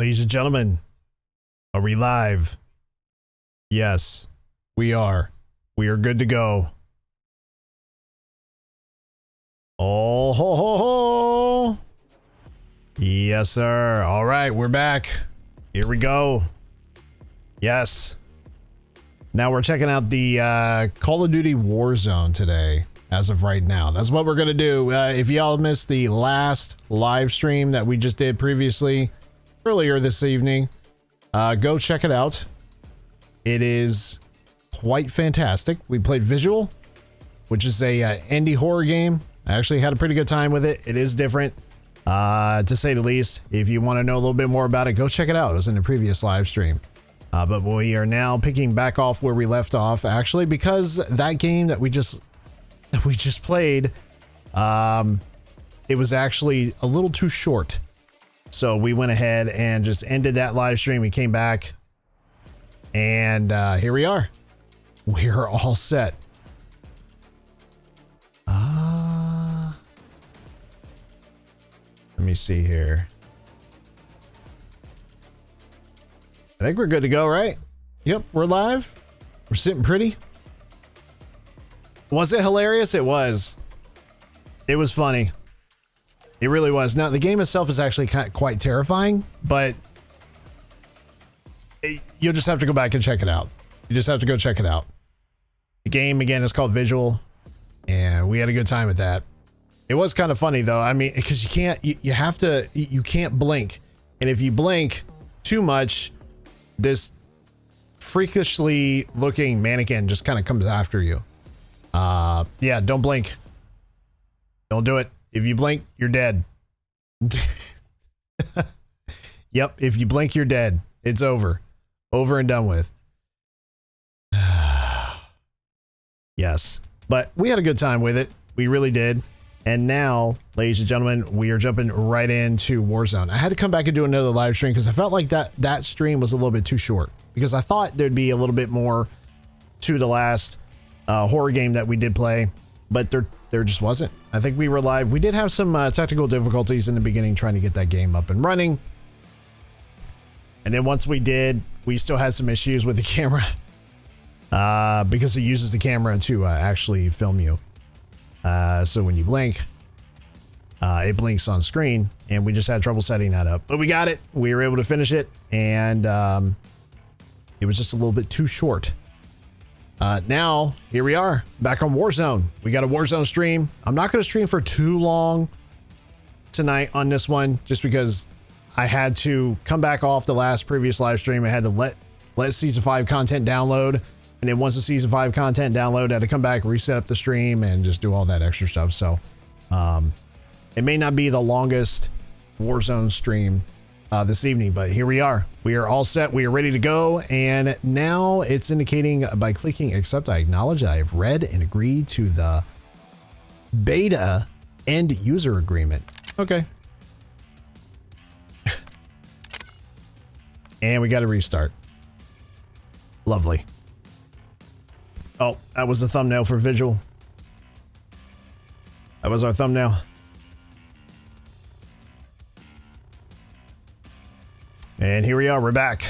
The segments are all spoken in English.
Ladies and gentlemen, are we live? Yes, we are. We are good to go. Oh, ho, ho, ho. Yes, sir. All right, we're back. Here we go. Yes. Now we're checking out the Call of Duty Warzone today, as of right now. That's what we're going to do. If y'all missed the last live stream that we just did previously, earlier this evening, go check it out. It is quite fantastic. We played Visual, which is a indie horror game. I actually had a pretty good time with it. It is different, to say the least. If you want to know a little bit more about it, go check it out. It was in the previous live stream. But we are now picking back off where we left off, actually, because that game that we just played, it was actually a little too short. So we went ahead and just ended that live stream. We came back, and here we are. We're all set. Let me see here. I think we're good to go, right? Yep, we're live. We're sitting pretty. Was it hilarious? It was. It was funny. It really was. Now, the game itself is actually quite terrifying, but you'll just have to go back and check it out. You just have to go check it out. The game, again, is called Visual, and we had a good time with that. It was kind of funny, though. I mean, because you can't blink. And if you blink too much, this freakishly looking mannequin just kind of comes after you. Yeah, don't blink. Don't do it. If you blink, you're dead. Yep, if you blink, you're dead. It's over. Over and done with. Yes, but we had a good time with it. We really did. And now, ladies and gentlemen, we are jumping right into Warzone. I had to come back and do another live stream because I felt like that stream was a little bit too short, because I thought there'd be a little bit more to the last horror game that we did play, but there just wasn't. I think we were live. We did have some technical difficulties in the beginning trying to get that game up and running. And then once we did, we still had some issues with the camera because it uses the camera to actually film you. So when you blink, it blinks on screen, and we just had trouble setting that up, but we got it. We were able to finish it, and it was just a little bit too short. Now here we are back on Warzone. We got a Warzone stream. I'm not going to stream for too long tonight on this one, just because I had to come back off the last previous live stream. I had to let season 5 content download. And then once the season 5 content download, I had to come back, reset up the stream, and just do all that extra stuff. So it may not be the longest Warzone stream this evening, but here we are. We are all set. We are ready to go. And now it's indicating by clicking accept, I acknowledge that I have read and agreed to the beta end user agreement. Okay. And we got to restart. Lovely. Oh, that was the thumbnail for Visual. That was our thumbnail. And here we are. We're back.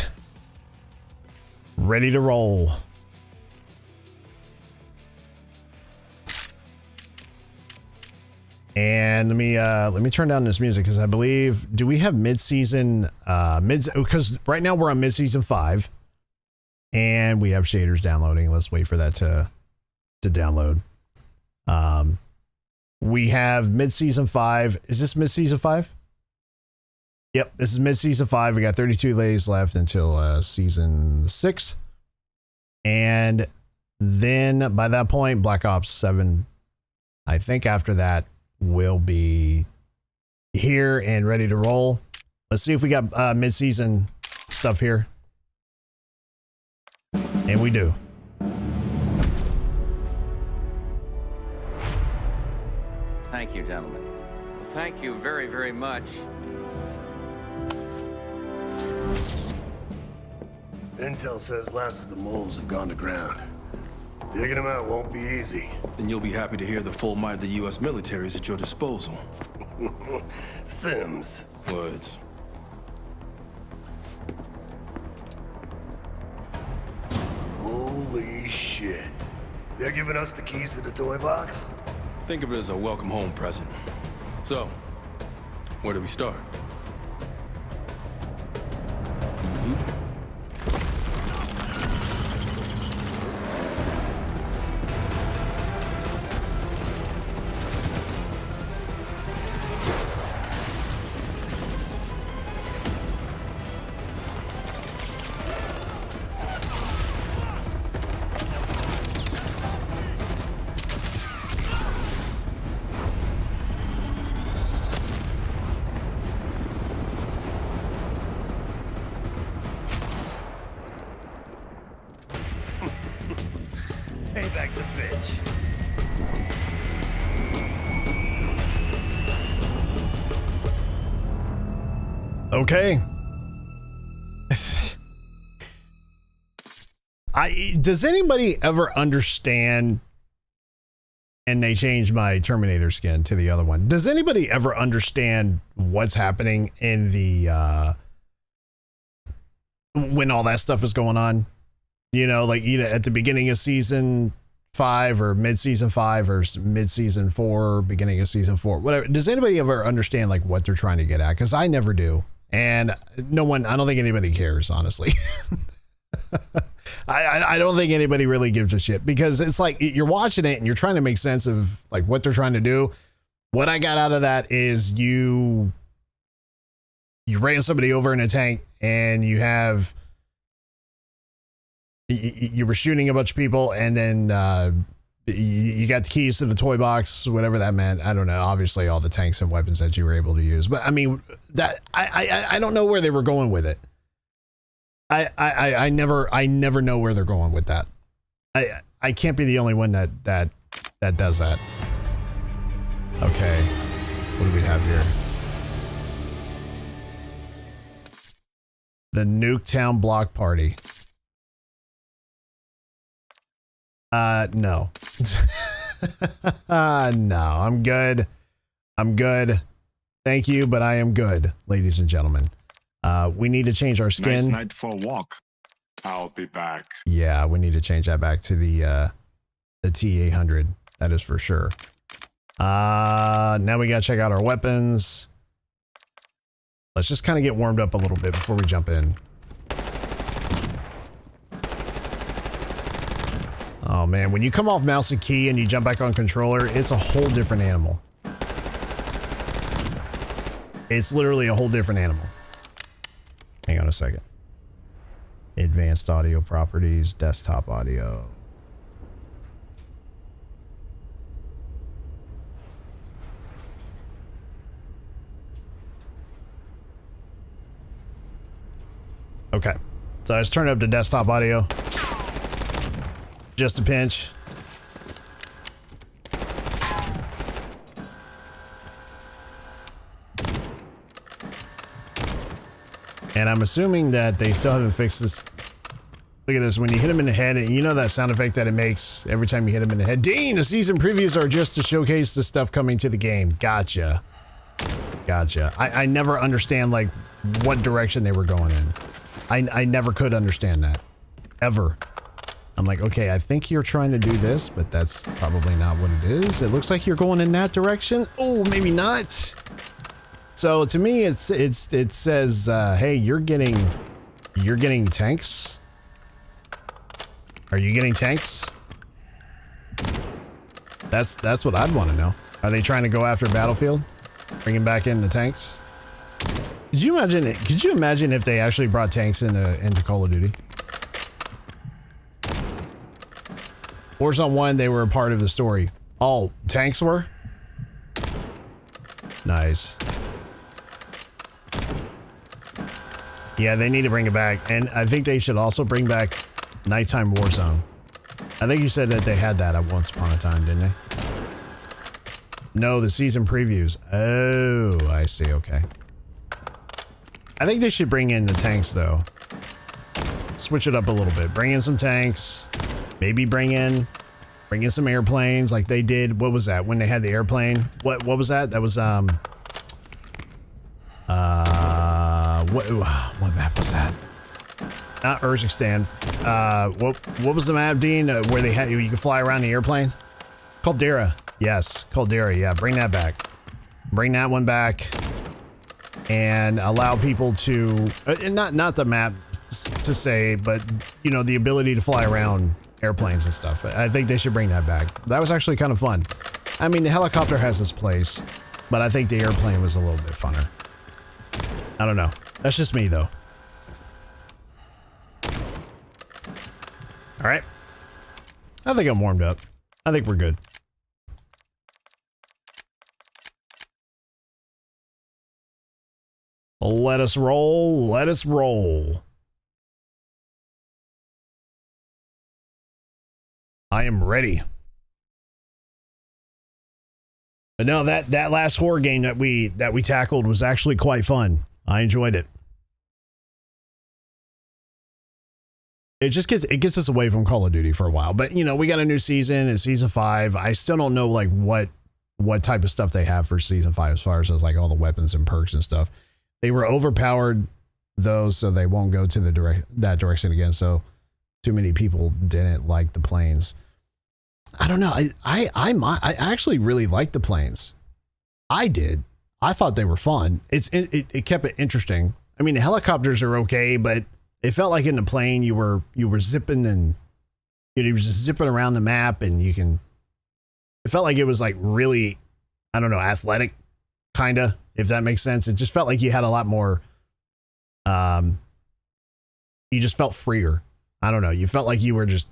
Ready to roll. And let me turn down this music, because I believe, do we have mid-season because right now we're on mid-season 5. And we have shaders downloading. Let's wait for that to download. We have mid-season 5. Is this mid-season 5? Yep, this is mid-season 5. We got 32 days left until season 6. And then by that point, Black Ops 7, I think after that, will be here and ready to roll. Let's see if we got mid-season stuff here. And we do. Thank you, gentlemen. Well, thank you very, very much. Intel says last of the moles have gone to ground. Digging them out won't be easy. Then you'll be happy to hear the full might of the U.S. military is at your disposal. Sims. Words. Holy shit. They're giving us the keys to the toy box? Think of it as a welcome home present. So, where do we start? Payback's a bitch. Okay. Does anybody ever understand? And they changed my Terminator skin to the other one. Does anybody ever understand what's happening in the when all that stuff is going on? You know, like either at the beginning of season 5 or mid-season 5 or mid-season 4, beginning of season 4, whatever. Does anybody ever understand like what they're trying to get at? Because I never do. And no one, I don't think anybody cares, honestly. I don't think anybody really gives a shit, because it's like you're watching it and you're trying to make sense of like what they're trying to do. What I got out of that is you ran somebody over in a tank and you were shooting a bunch of people, and then you got the keys to the toy box, whatever that meant. I don't know. Obviously all the tanks and weapons that you were able to use, but I mean that I don't know where they were going with it. I never know where they're going with that. I can't be the only one that does that. Okay. What do we have here? The Nuketown Block Party. No. No, I'm good. I'm good. Thank you, but I am good, ladies and gentlemen. We need to change our skin. Nice night for a walk. I'll be back. Yeah, we need to change that back to the T800. That is for sure. Now we gotta check out our weapons. Let's just kind of get warmed up a little bit before we jump in. Oh man, when you come off mouse and key and you jump back on controller, it's a whole different animal. It's literally a whole different animal. Hang on a second. Advanced audio properties, desktop audio. Okay, so I just turned up to desktop audio. Just a pinch. And I'm assuming that they still haven't fixed this. Look at this. When you hit him in the head, you know that sound effect that it makes every time you hit him in the head. Dean, the season previews are just to showcase the stuff coming to the game. Gotcha. Gotcha. I never understand like what direction they were going in. I never could understand that. Ever. I'm like, okay, I think you're trying to do this, but that's probably not what it is. It looks like you're going in that direction. Oh, maybe not. So to me, it says, hey, you're getting tanks. Are you getting tanks? That's what I'd want to know. Are they trying to go after Battlefield? Bringing back in the tanks? Could you imagine if they actually brought tanks into Call of Duty? Warzone 1, they were a part of the story. Oh, tanks were? Nice. Yeah, they need to bring it back. And I think they should also bring back Nighttime Warzone. I think you said that they had that at once upon a time, didn't they? No, the season previews. Oh, I see. Okay. I think they should bring in the tanks, though. Switch it up a little bit. Bring in some tanks. Maybe bring in some airplanes like they did. What was that? When they had the airplane? What was that? That was, what map was that? Not Urzikstan. What was the map, Dean, where they had you could fly around the airplane? Caldera. Yes, Caldera. Yeah, bring that back. Bring that one back, and allow people to not the map to say, but you know, the ability to fly around airplanes and stuff. I think they should bring that back. That was actually kind of fun. I mean, the helicopter has its place, but I think the airplane was a little bit funner. I don't know. That's just me, though. All right. I think I'm warmed up. I think we're good. Let us roll. Let us roll. I am ready. But no, that last horror game that we tackled was actually quite fun. I enjoyed it. It just gets us away from Call of Duty for a while. But you know, we got a new season. It's season 5. I still don't know like what type of stuff they have for season 5 as far as like all the weapons and perks and stuff. They were overpowered though, so they won't go to that direction again. So too many people didn't like the planes. I don't know. I actually really liked the planes. I did. I thought they were fun. It kept it interesting. I mean, the helicopters are okay, but it felt like in the plane you were zipping and you were just zipping around the map, and it felt like it was like really, I don't know, athletic kind of, if that makes sense. It just felt like you had a lot more, you just felt freer. I don't know. You felt like you were just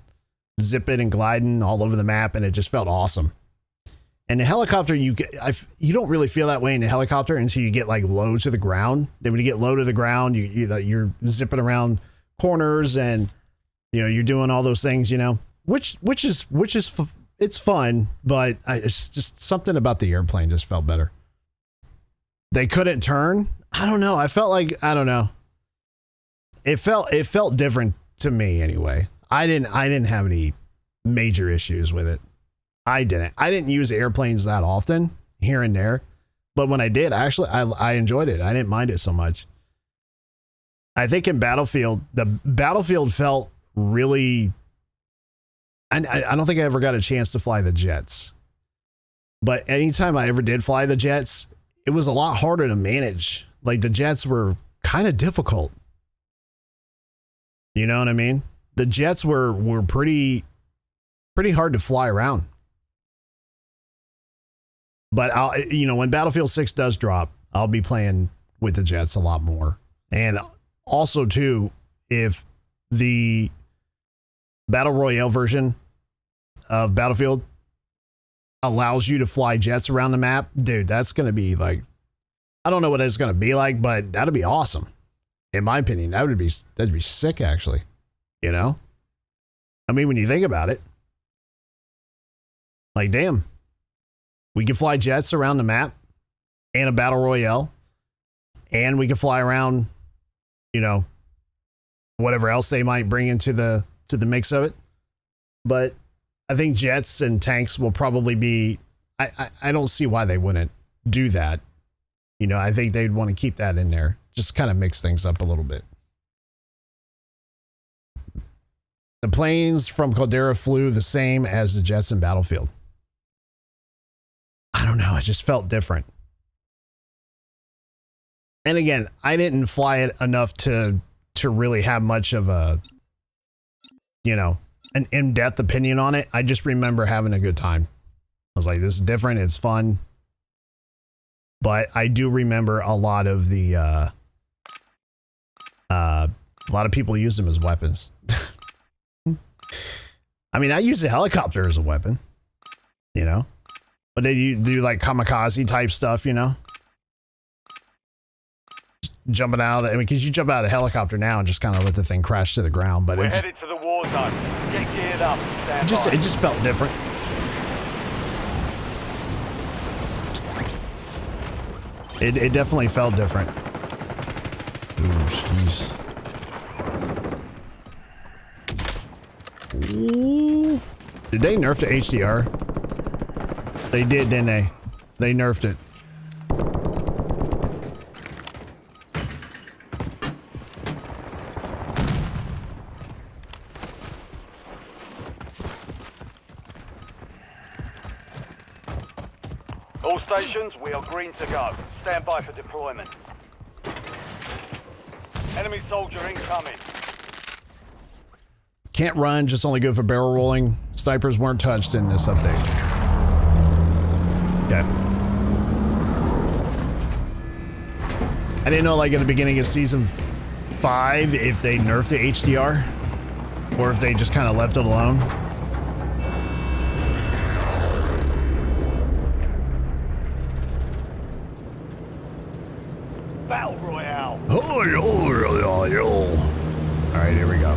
zipping and gliding all over the map, and it just felt awesome. And the helicopter, you don't really feel that way in the helicopter until you get like low to the ground. Then when you get low to the ground, you're zipping around corners, and you know, you're doing all those things, you know, which is it's fun, but it's just something about the airplane just felt better. They couldn't turn. I don't know. I felt like, I don't know. It felt different to me anyway. I didn't have any major issues with it. I didn't use airplanes that often, here and there, but when I did, I enjoyed it. I didn't mind it so much. I think in Battlefield, the Battlefield felt really, I don't think I ever got a chance to fly the jets, but anytime I ever did fly the jets, it was a lot harder to manage. Like the jets were kind of difficult. You know what I mean? The jets were pretty hard to fly around. But when Battlefield 6 does drop, I'll be playing with the jets a lot more. And also too, if the Battle Royale version of Battlefield allows you to fly jets around the map, dude, that's going to be like, I don't know what it's going to be like, but that'd be awesome. In my opinion, that'd be sick, actually. You know? I mean, when you think about it, like, damn, we can fly jets around the map and a battle royale, and we can fly around, you know, whatever else they might bring into the mix of it. But I think jets and tanks will probably be, I don't see why they wouldn't do that. You know, I think they'd want to keep that in there, just kind of mix things up a little bit. The planes from Caldera flew the same as the jets in Battlefield. I don't know, it just felt different. And again, I didn't fly it enough to really have much of a, you know, an in-depth opinion on it. I just remember having a good time. I was like, this is different, it's fun. But I do remember a lot of the, a lot of people use them as weapons. I mean, I use the helicopter as a weapon, you know, but they do like kamikaze type stuff, you know, just jumping out of the, I mean, because you jump out of the helicopter now and just kind of let the thing crash to the ground. But we're headed to the war zone. Get geared up. It just felt different. It definitely felt different. Ooh, jeez. Ooh. Did they nerf the HDR? They did, didn't they? They nerfed it. All stations, we are green to go. Stand by for deployment. Enemy soldier incoming. Can't run, just only good for barrel rolling. Snipers weren't touched in this update. Okay. I didn't know, like, at the beginning of season 5 if they nerfed the HDR or if they just kind of left it alone. Battle Royale. Alright, here we go.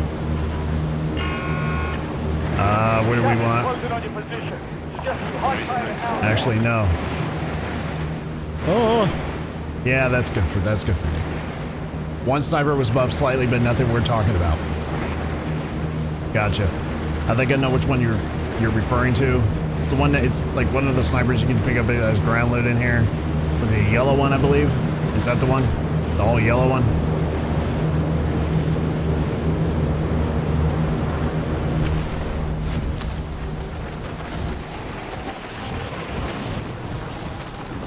What do we want? Closing on your position. Suggest you hide behind the house. Actually, no. Oh, yeah, that's good for me. One sniper was buffed slightly, but nothing we're talking about. Gotcha. I think I know which one you're referring to. It's the one that it's like one of the snipers you can pick up as ground loot in here. With the yellow one, I believe. Is that the one? The all yellow one?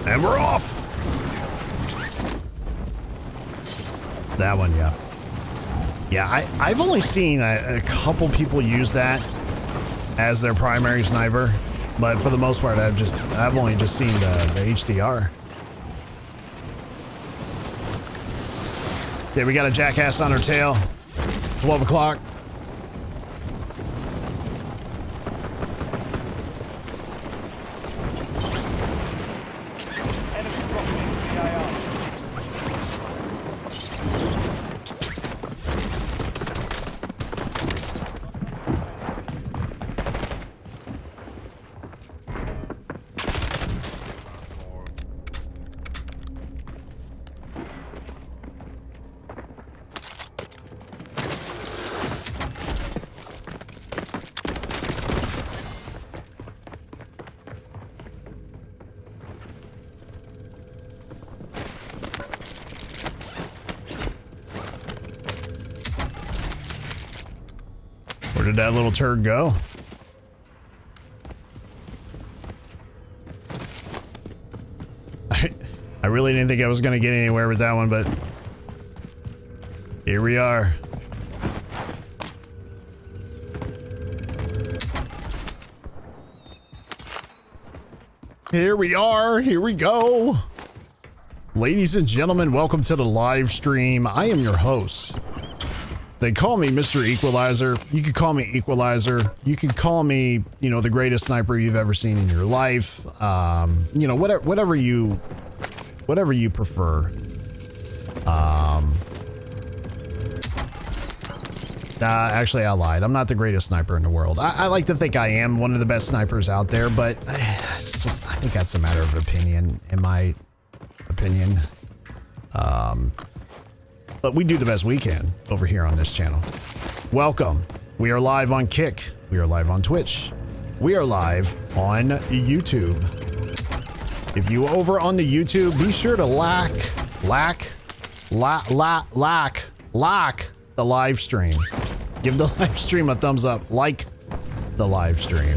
And we're off. That one, yeah. Yeah, I've only seen a couple people use that as their primary sniper, but for the most part, I've only just seen the HDR. Okay, we got a jackass on our tail. 12 o'clock. Where did that little turd go? I really didn't think I was gonna get anywhere with that one, but here we are. Here we are. Here we go. Ladies and gentlemen, welcome to the live stream. I am your host. They call me MrEqualizzer. You could call me Equalizer. You could call me, you know, the greatest sniper you've ever seen in your life. You know, whatever you prefer. Actually, I lied. I'm not the greatest sniper in the world. I like to think I am one of the best snipers out there, but it's just, I think that's a matter of opinion, in my opinion. But we do the best we can over here on this channel. Welcome. We are live on Kick. We are live on Twitch. We are live on YouTube. If you over on the YouTube, be sure to like the live stream. Give the live stream a thumbs up. Like the live stream.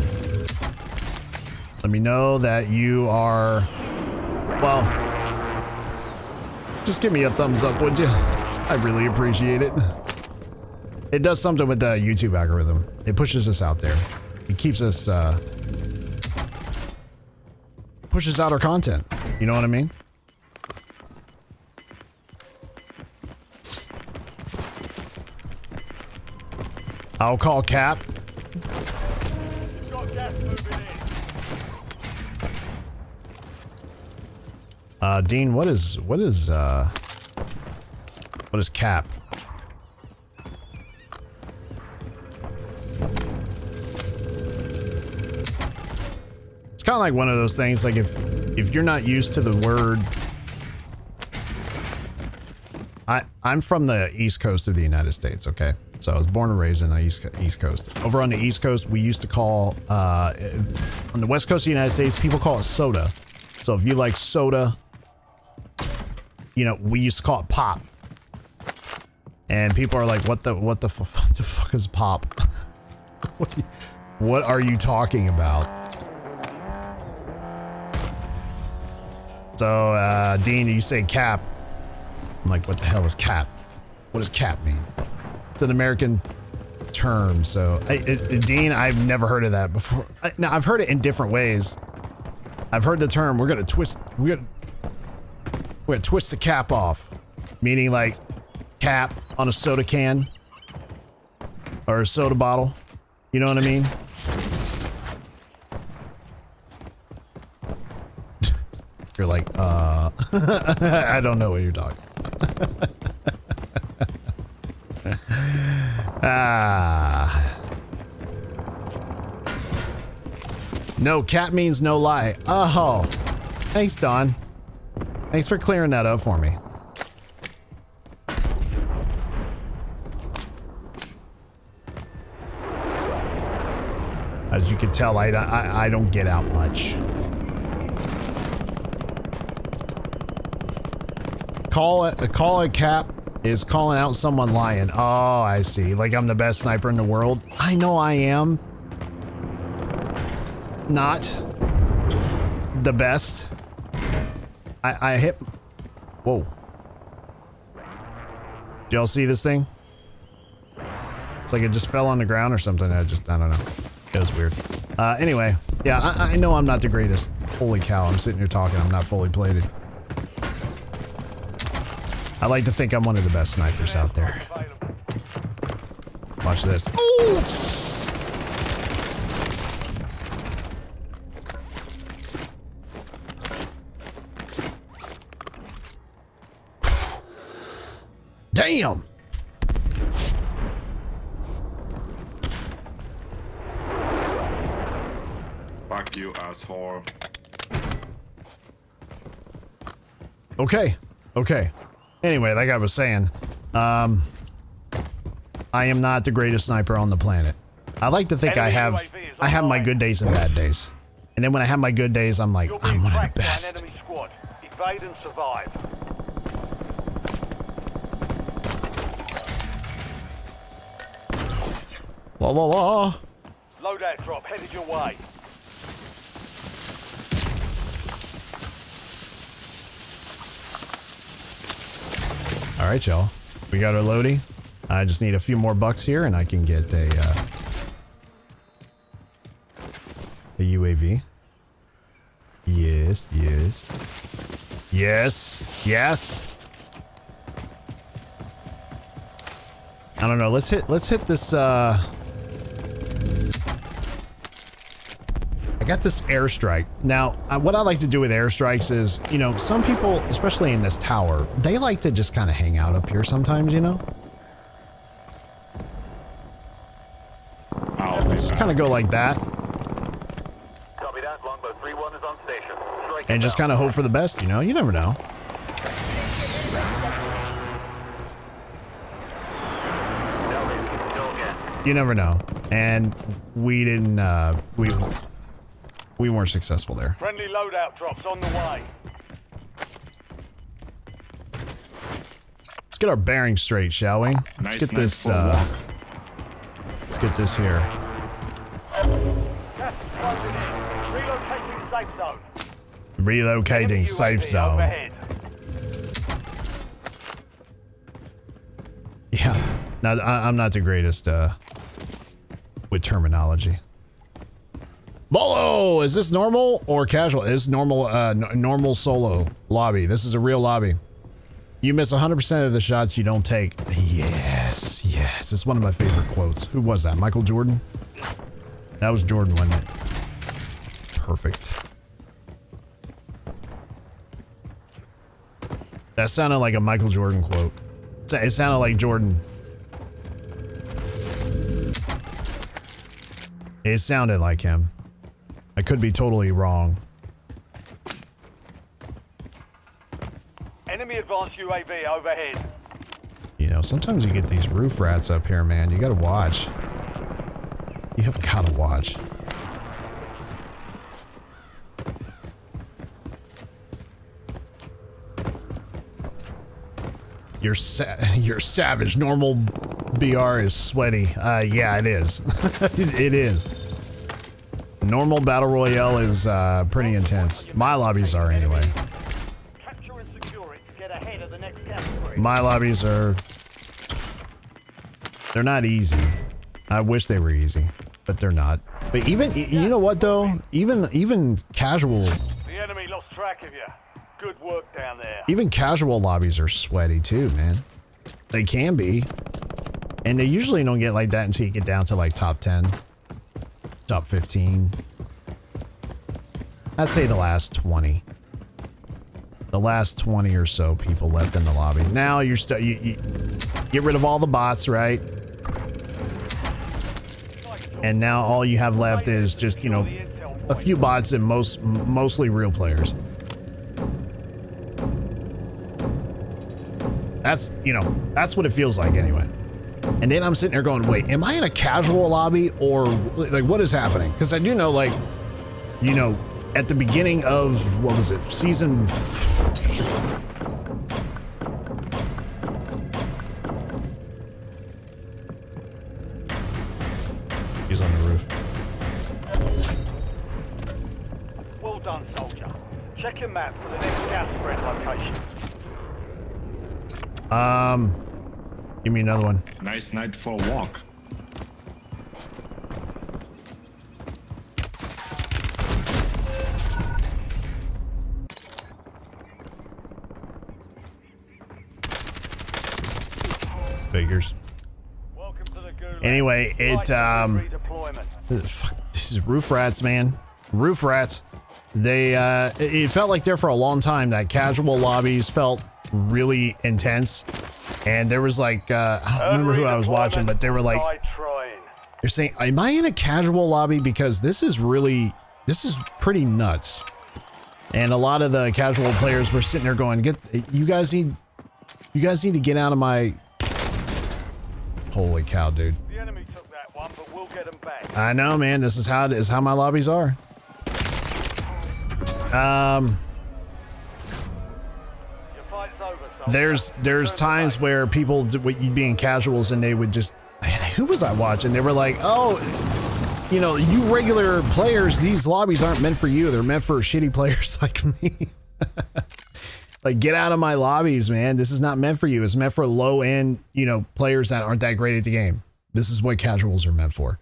Let me know that you are, well, just give me a thumbs up, would you? I really appreciate it. It does something with the YouTube algorithm. It pushes us out there. It keeps us, pushes out our content. You know what I mean? I'll call Cap. Got gas moving in. Dean, what is Cap? It's kind of like one of those things, like if you're not used to the word, I'm from the East Coast of the United States, okay? So I was born and raised in the East Coast. Over on the East Coast, we used to call, on the West Coast of the United States, people call it soda. So if you like soda, you know, we used to call it pop. And people are like, what the fuck is pop? What are you talking about? So, Dean, you say cap. I'm like, what the hell is cap? What does cap mean? It's an American term. So, Dean, I've never heard of that before. Now, I've heard it in different ways. I've heard the term, we're gonna twist the cap off. Meaning like cap on a soda can. Or a soda bottle. You know what I mean? You're like, I don't know what you're talking about. No, cat means no lie. Oh, thanks, Don. Thanks for clearing that up for me. As you can tell, I don't get out much. Call a cap is calling out someone lying. Oh, I see. Like I'm the best sniper in the world. I know I am. Not the best. I hit. Whoa. Did y'all see this thing? It's like it just fell on the ground or something. I don't know. It was weird. Anyway, yeah, I know I'm not the greatest. Holy cow, I'm sitting here talking. I'm not fully plated. I like to think I'm one of the best snipers out there. Watch this. Oh! Damn! Fuck you, asshole. Okay. Okay. Anyway, like I was saying, I am not the greatest sniper on the planet. I like to think I have my good days and bad days. And then when I have my good days, I'm like, I'm one of the best. Evade and survive. La la la. Loadout drop headed your way. All right, y'all. We got our loadie. I just need a few more bucks here and I can get a UAV. Yes, yes. Yes, yes. I don't know. Let's hit this I got this airstrike. Now, what I like to do with airstrikes is, you know, some people, especially in this tower, they like to just kind of hang out up here sometimes, you know? Just kind of go like that. Copy that. Longbow 3-1 is on station. And just kind of hope for the best, you know? You never know. You never know. And we didn't, we weren't successful there. Friendly loadout drops on the way. Let's get our bearings straight, shall we? Let's get this, let's get this here. Relocating safe zone. Relocating safe zone. Overhead. Yeah. Now, I'm not the greatest, with terminology. Bolo! Is this normal or casual? It's normal, normal solo lobby. This is a real lobby. You miss 100% of the shots you don't take. Yes, yes. It's one of my favorite quotes. Who was that? Michael Jordan? That was Jordan, wasn't it? Perfect. That sounded like a Michael Jordan quote. It sounded like Jordan. It sounded like him. I could be totally wrong. Enemy advanced UAV overhead. You know, sometimes you get these roof rats up here, man. You gotta watch. You have gotta watch. You're savage. Normal BR is sweaty. Yeah, it is. It is. Normal battle royale is pretty intense. My lobbies are anyway. My lobbies are, they're not easy. I wish they were easy, but they're not. But even, you know what though? Even casual. The enemy lost track of you. Good work down there. Even casual lobbies are sweaty too, man. They can be. And they usually don't get like that until you get down to like top 10, top 15. I'd say the last 20. The last 20 or so people left in the lobby. Now you're still, you get rid of all the bots, right? And now all you have left is just, you know, a few bots and mostly real players. That's, you know, that's what it feels like anyway. And then I'm sitting there going, wait, am I in a casual lobby or like what is happening? Because I do know, like, you know, at the beginning of, what was it, season... He's on the roof. Well done, soldier. Check your map for the next gas spread location. Give me another one. Nice night for a walk. Figures. Welcome to the Gulag. Anyway, it, Redeployment. fuck, this is roof rats, man. Roof rats. They, it felt like there for a long time that casual lobbies felt really intense. And there was like, I don't remember who I was watching, but they were like, they're saying, am I in a casual lobby? Because this is really, this is pretty nuts. And a lot of the casual players were sitting there going, you guys need to get out of my, holy cow, dude. The enemy took that one, but we'll get them back. I know, man. This is how it is, how my lobbies are. There's times where people you'd be in casuals and they would just, who was I watching? They were like, oh, you know, you regular players, these lobbies aren't meant for you. They're meant for shitty players like me. Like, get out of my lobbies, man. This is not meant for you. It's meant for low end, you know, players that aren't that great at the game. This is what casuals are meant for.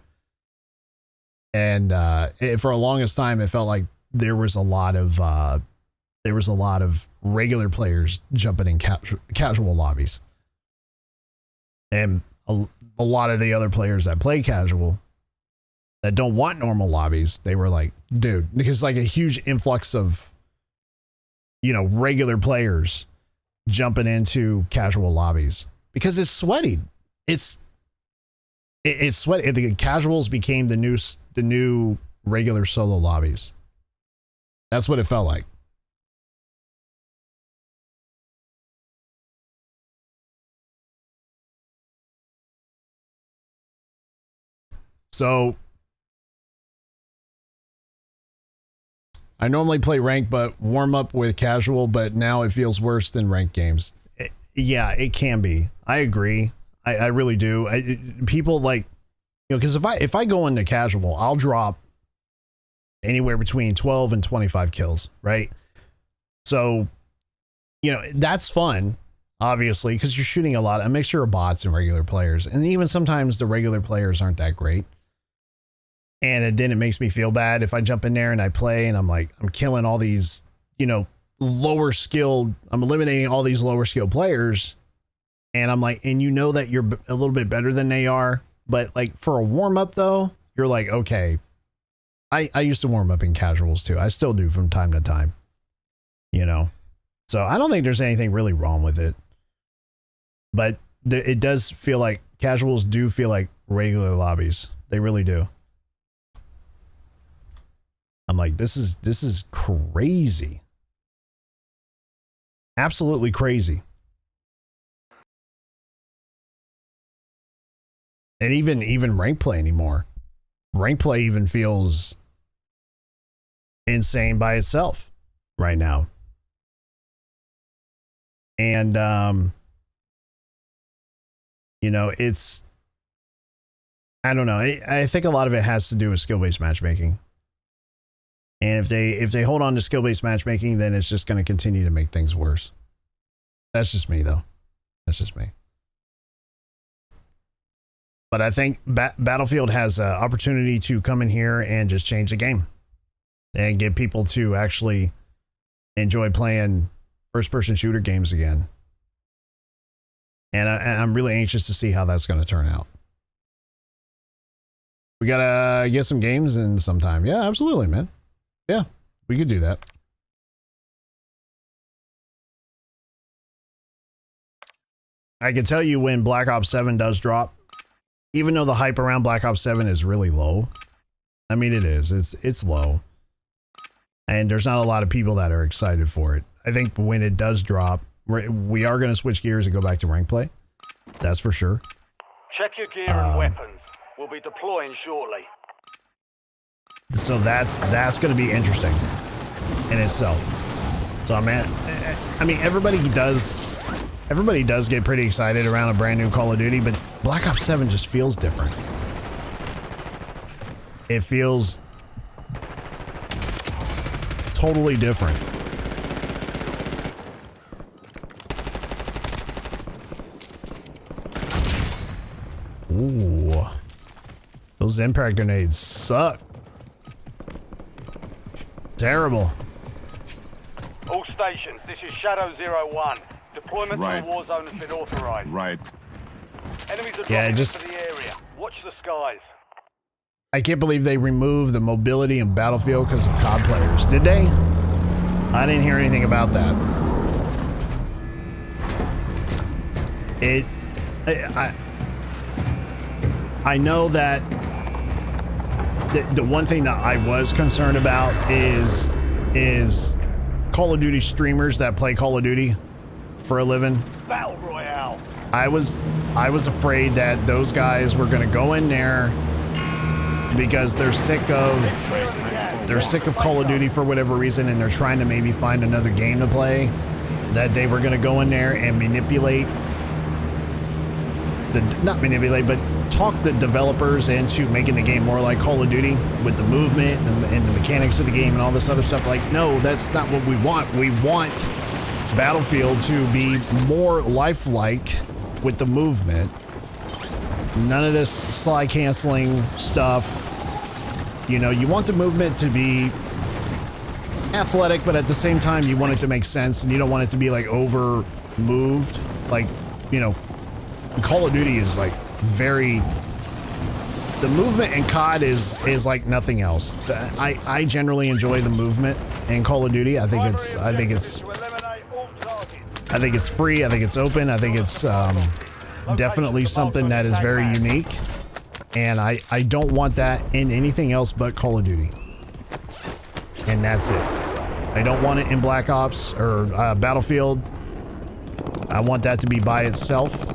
And for the longest time, it felt like there was a lot of regular players jumping in casual lobbies. And a lot of the other players that play casual that don't want normal lobbies, they were like, dude, because like a huge influx of, you know, regular players jumping into casual lobbies because it's sweaty. It's sweaty. The casuals became the new regular solo lobbies. That's what it felt like. So I normally play rank, but warm up with casual, but now it feels worse than ranked games. Yeah, it can be. I agree. I really do. People like, you know, because if I go into casual, I'll drop anywhere between 12 and 25 kills, right? So, you know, that's fun, obviously, because you're shooting a mixture of bots and regular players. And even sometimes the regular players aren't that great. And then it makes me feel bad if I jump in there and I play and I'm like, I'm killing all these, you know, lower skilled, I'm eliminating all these lower skilled players. And I'm like, and you know that you're a little bit better than they are. But like for a warm up though, you're like, okay, I used to warm up in casuals too. I still do from time to time, you know? So I don't think there's anything really wrong with it, but it does feel like casuals do feel like regular lobbies. They really do. I'm like, this is crazy. Absolutely crazy. And even rank play anymore. Rank play even feels insane by itself right now. And you know, it's, I don't know. I think a lot of it has to do with skill-based matchmaking. And if they hold on to skill-based matchmaking, then it's just going to continue to make things worse. That's just me, though. That's just me. But I think Battlefield has an opportunity to come in here and just change the game and get people to actually enjoy playing first-person shooter games again. And I'm really anxious to see how that's going to turn out. We got to get some games in sometime. Yeah, absolutely, man. Yeah, we could do that. I can tell you when Black Ops 7 does drop, even though the hype around Black Ops 7 is really low. I mean, it is. It's low. And there's not a lot of people that are excited for it. I think when it does drop, we are going to switch gears and go back to rank play. That's for sure. Check your gear and weapons. We'll be deploying shortly. So that's going to be interesting in itself. So I mean, everybody does get pretty excited around a brand new Call of Duty, but Black Ops 7 just feels different. It feels totally different. Ooh. Those impact grenades suck. Terrible. All stations, this is Shadow 01. Deployment to the war zone has been authorized. Right. Enemies are dropping into the area. Watch the skies. I can't believe they removed the mobility in Battlefield because of COD players. Did they? I didn't hear anything about that. I know that the one thing that I was concerned about is Call of Duty streamers that play Call of Duty for a living. Battle Royale. I was afraid that those guys were going to go in there because they're sick of Call of Duty for whatever reason, and they're trying to maybe find another game to play, that they were going to go in there and not manipulate, but talk the developers into making the game more like Call of Duty with the movement and the mechanics of the game and all this other stuff. Like, no, that's not what we want. We want Battlefield to be more lifelike with the movement. None of this slide canceling stuff. You know, you want the movement to be athletic, but at the same time, you want it to make sense, and you don't want it to be like over moved. Like, you know, Call of Duty is like the movement in COD is like nothing else. I generally enjoy the movement in Call of Duty. I think it's free. I think it's open. I think it's definitely something that is very unique. And I don't want that in anything else but Call of Duty. And that's it. I don't want it in Black Ops or Battlefield. I want that to be by itself.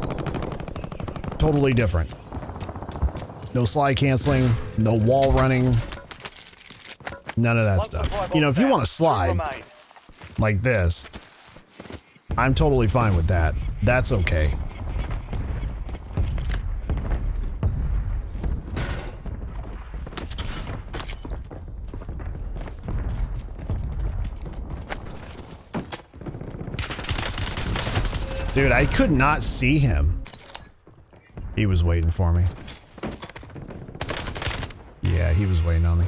Totally different. No slide canceling, no wall running, none of that stuff. You know, if you want to slide like this, I'm totally fine with that. That's okay. Dude, I could not see him. He was waiting for me. Yeah, he was waiting on me.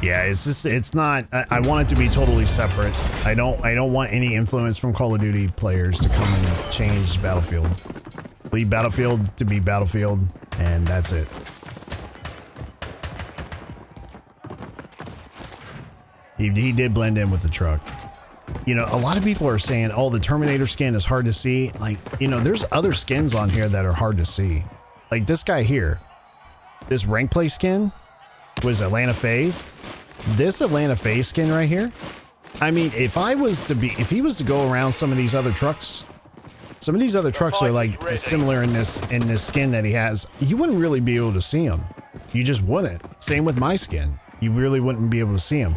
Yeah, it's not, I want it to be totally separate. I don't want any influence from Call of Duty players to come and change Battlefield. Leave Battlefield to be Battlefield, and that's it. He did blend in with the truck. You know, a lot of people are saying, oh, the Terminator skin is hard to see. Like, you know, there's other skins on here that are hard to see. Like this guy here. This rank play skin was Atlanta FaZe. This Atlanta FaZe skin right here. I mean, if he was to go around some of these other trucks, some of these other trucks are like similar in this skin that he has. You wouldn't really be able to see him. You just wouldn't. Same with my skin. You really wouldn't be able to see him.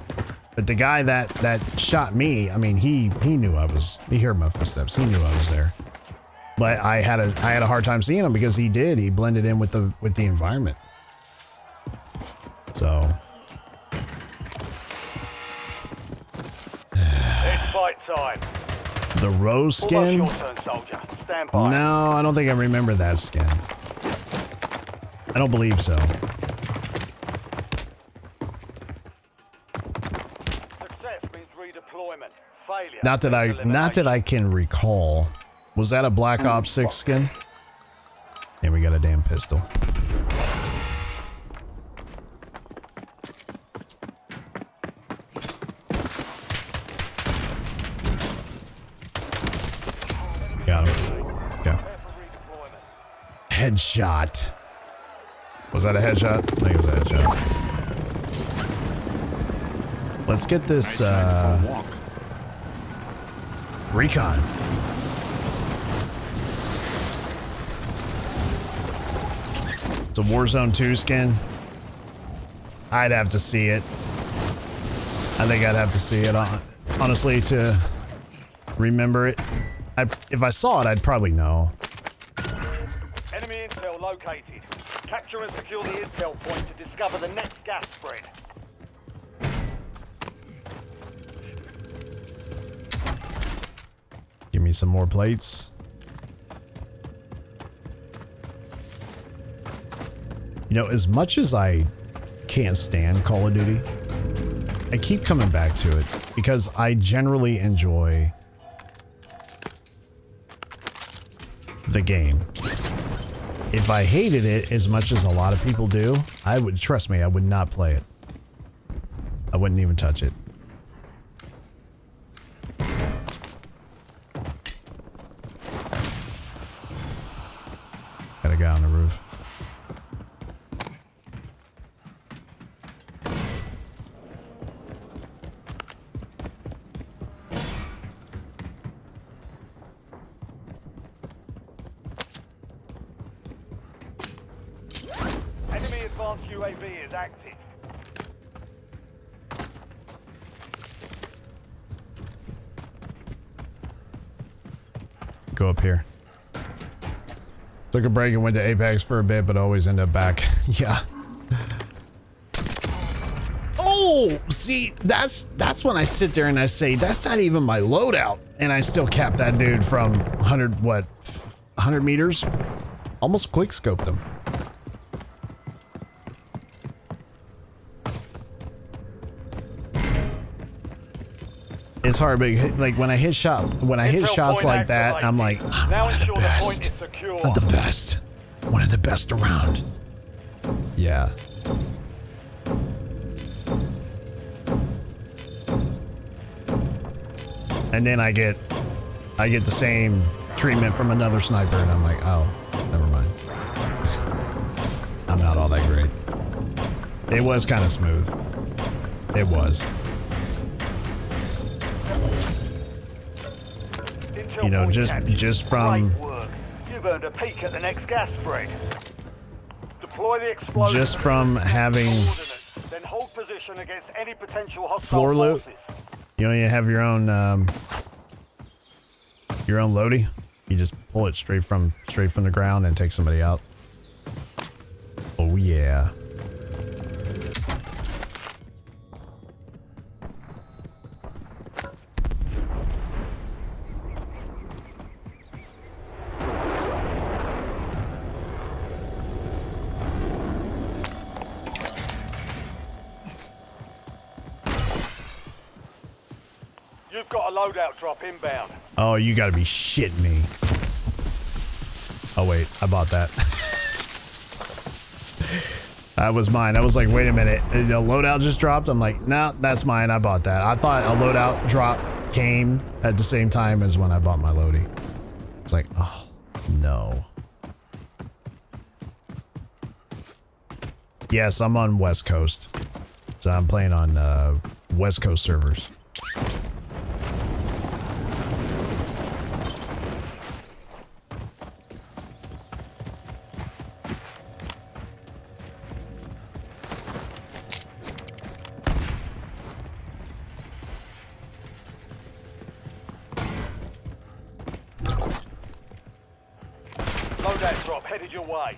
But the guy that shot me, I mean, he knew he heard my footsteps. He knew I was there. But I had a hard time seeing him because he blended in with the environment. So It's fight time. the rose skin. Almost your turn, soldier. Stand by. No, I don't think I remember that skin. I don't believe so. Success means redeployment. Failure. Not that I can recall. Was that a Black Ops 6 skin? And we got a damn pistol. Got him. Okay. Headshot. Was that a headshot? I think it was a headshot. Let's get this recon. It's a Warzone 2 skin. I'd have to see it. I think I'd have to see it, honestly, to remember it. If I saw it, I'd probably know. Enemy intel located. Capture and secure the intel point to discover the next gas spread. Give me some more plates. You know, as much as I can't stand Call of Duty, I keep coming back to it because I generally enjoy the game. If I hated it as much as a lot of people do, trust me, I would not play it. I wouldn't even touch it. Got a guy on the roof. Enemy advanced UAV is active. Go up here. Took a break and went to Apex for a bit, but always end up back. Yeah. Oh, see, that's when I sit there and I say, that's not even my loadout. And I still cap that dude from 100 meters? Almost quick scoped him. It's hard, but like when I hit shots like that, I'm like, I'm one of the best. One of the best. One of the best around. Yeah. And then I get the same treatment from another sniper, and I'm like, oh, never mind. I'm not all that great. It was kind of smooth. It was. You know, just from You've earned a peek at the next gas spread. Deploy the explosive. Just from having then hold position against any potential hostile floor loot. forces. You don't even have your own loadie. You just pull it straight from the ground and take somebody out. Oh yeah. You've got a loadout drop inbound. Oh, you gotta be shitting me. Oh wait, I bought that. That was mine. I was like, wait a minute, the loadout just dropped? I'm like, no, that's mine. I bought that. I thought a loadout drop came at the same time as when I bought my loadie. It's like, oh, no. Yes, I'm on West Coast. So I'm playing on West Coast servers. Loadout drop headed your way.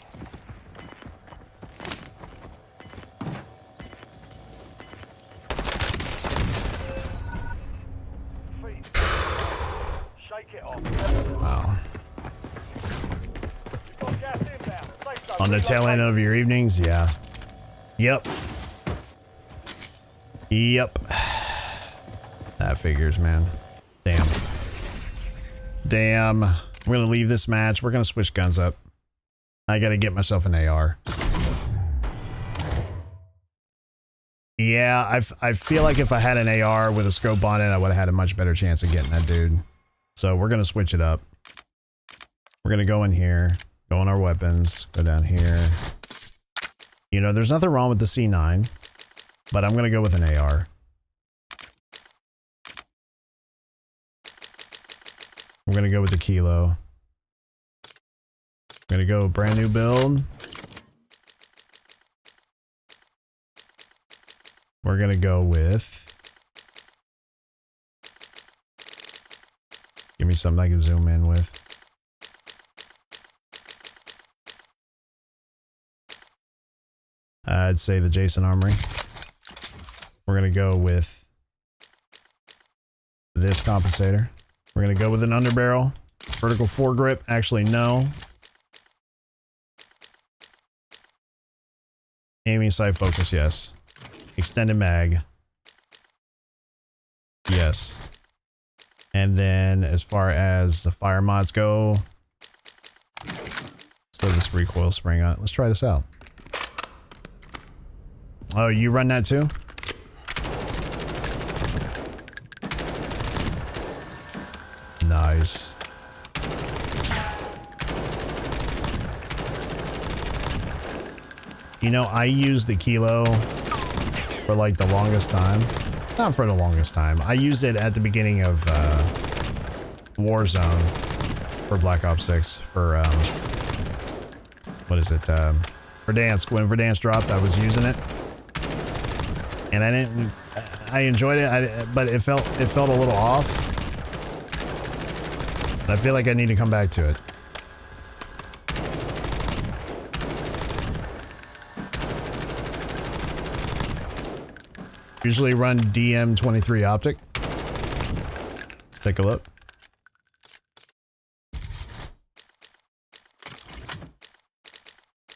On the tail end of your evenings, yeah. Yep. Yep. That figures, man. Damn. Damn. I'm gonna leave this match. We're gonna switch guns up. I gotta get myself an AR. Yeah, I feel like if I had an AR with a scope on it, I would have had a much better chance of getting that dude. So we're gonna switch it up. We're gonna go in here, go on our weapons, go down here. You know, there's nothing wrong with the C9, but I'm gonna go with an AR. I'm gonna go with the Kilo. I'm gonna go brand new build. We're gonna go with. Give me something I can zoom in with. I'd say the Jason Armory. We're gonna go with this compensator. We're gonna go with an underbarrel. Vertical foregrip. Actually, no. Aiming sight focus, yes. Extended mag. Yes. And then as far as the fire mods go, throw this recoil spring on it. Let's try this out. Oh, you run that too? Nice. You know, I use the Kilo for like the longest time. Not for the longest time. I used it at the beginning of Warzone for Black Ops 6 for what is it? Verdansk. When Verdansk dropped, I was using it. And I enjoyed it, but it felt a little off. I feel like I need to come back to it. Usually run DM23 optic. Let's take a look.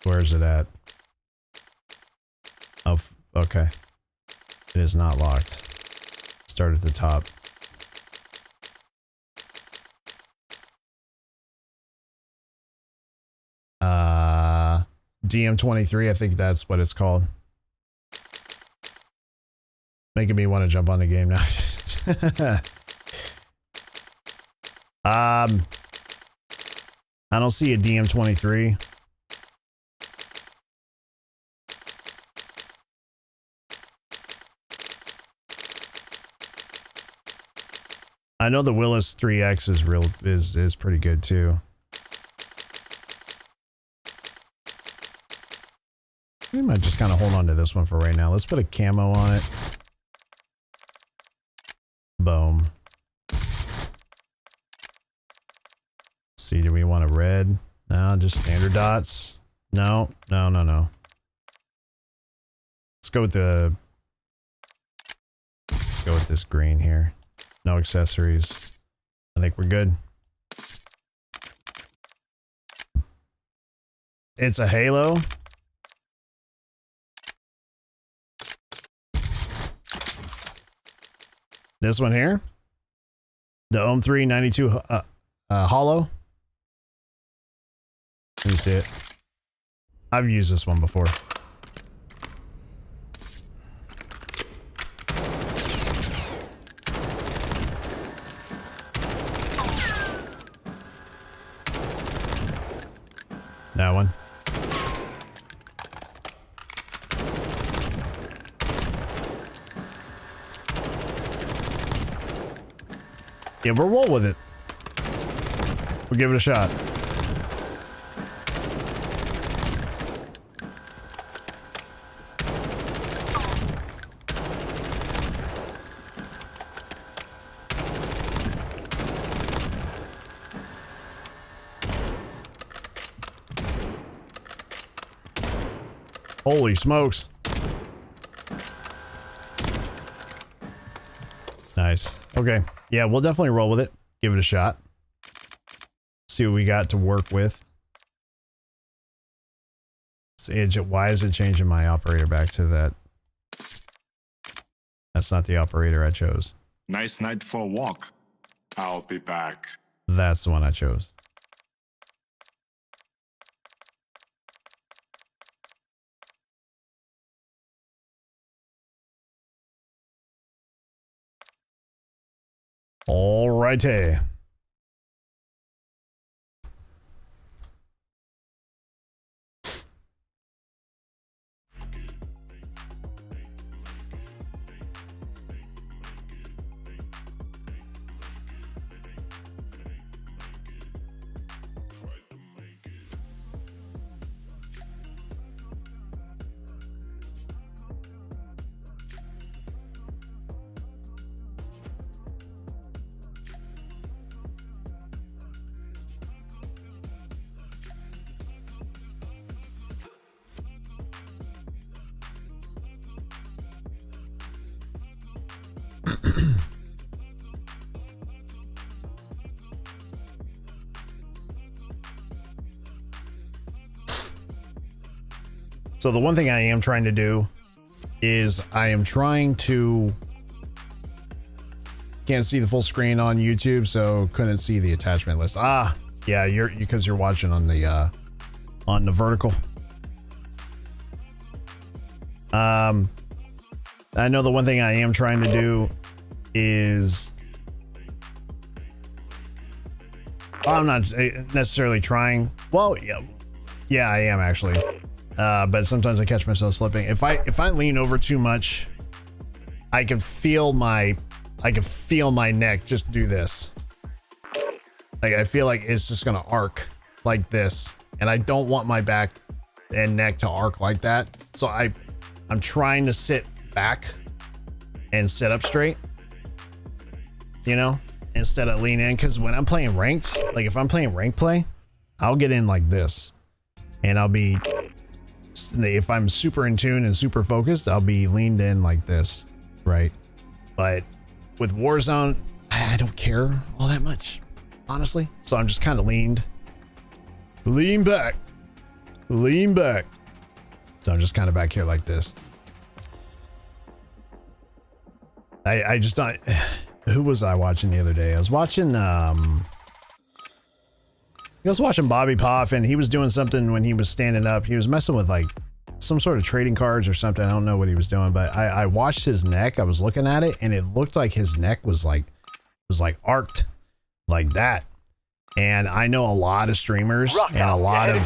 Where is it at? Oh, okay. It is not locked. Start at the top. DM23, I think that's what it's called. Making me want to jump on the game now. I don't see a DM23. I know the Willis 3X is pretty good too. We might just kind of hold on to this one for right now. Let's put a camo on it. Boom. See, do we want a red? No, just standard dots. No. Let's go with this green here. No accessories. I think we're good. It's a Halo. This one here. The Ohm 3 92 hollow. Let me see it. I've used this one before. That one. Yeah, we'll roll with it. We'll give it a shot. Holy smokes. Nice. Okay. Yeah, we'll definitely roll with it. Give it a shot. See what we got to work with. Why is it changing my operator back to that? That's not the operator I chose. Nice night for a walk. I'll be back. That's the one I chose. All righty. So the one thing I am trying to do is I am trying to, can't see the full screen on YouTube, so couldn't see the attachment list. Ah, yeah, because you're watching on the vertical. I know the one thing I am trying to do is, I'm not necessarily trying. Well, yeah, I am actually. But sometimes I catch myself slipping. If I lean over too much, I can feel my neck just do this. Like I feel like it's just gonna arc like this, and I don't want my back and neck to arc like that. So I'm trying to sit back and sit up straight, you know, instead of lean in. Because when I'm playing ranked, like if I'm playing ranked play, I'll get in like this, and I'll be. If I'm super in tune and super focused, I'll be leaned in like this, right? But with Warzone, I don't care all that much, honestly. So I'm just kind of lean back. So I'm just kind of back here like this. I just thought, who was I watching the other day? I was watching, Bobby Poff, and he was doing something when he was standing up. He was messing with like some sort of trading cards or something. I don't know what he was doing, but I watched his neck. I was looking at it, and it looked like his neck was like arced like that. And I know a lot of streamers and a lot of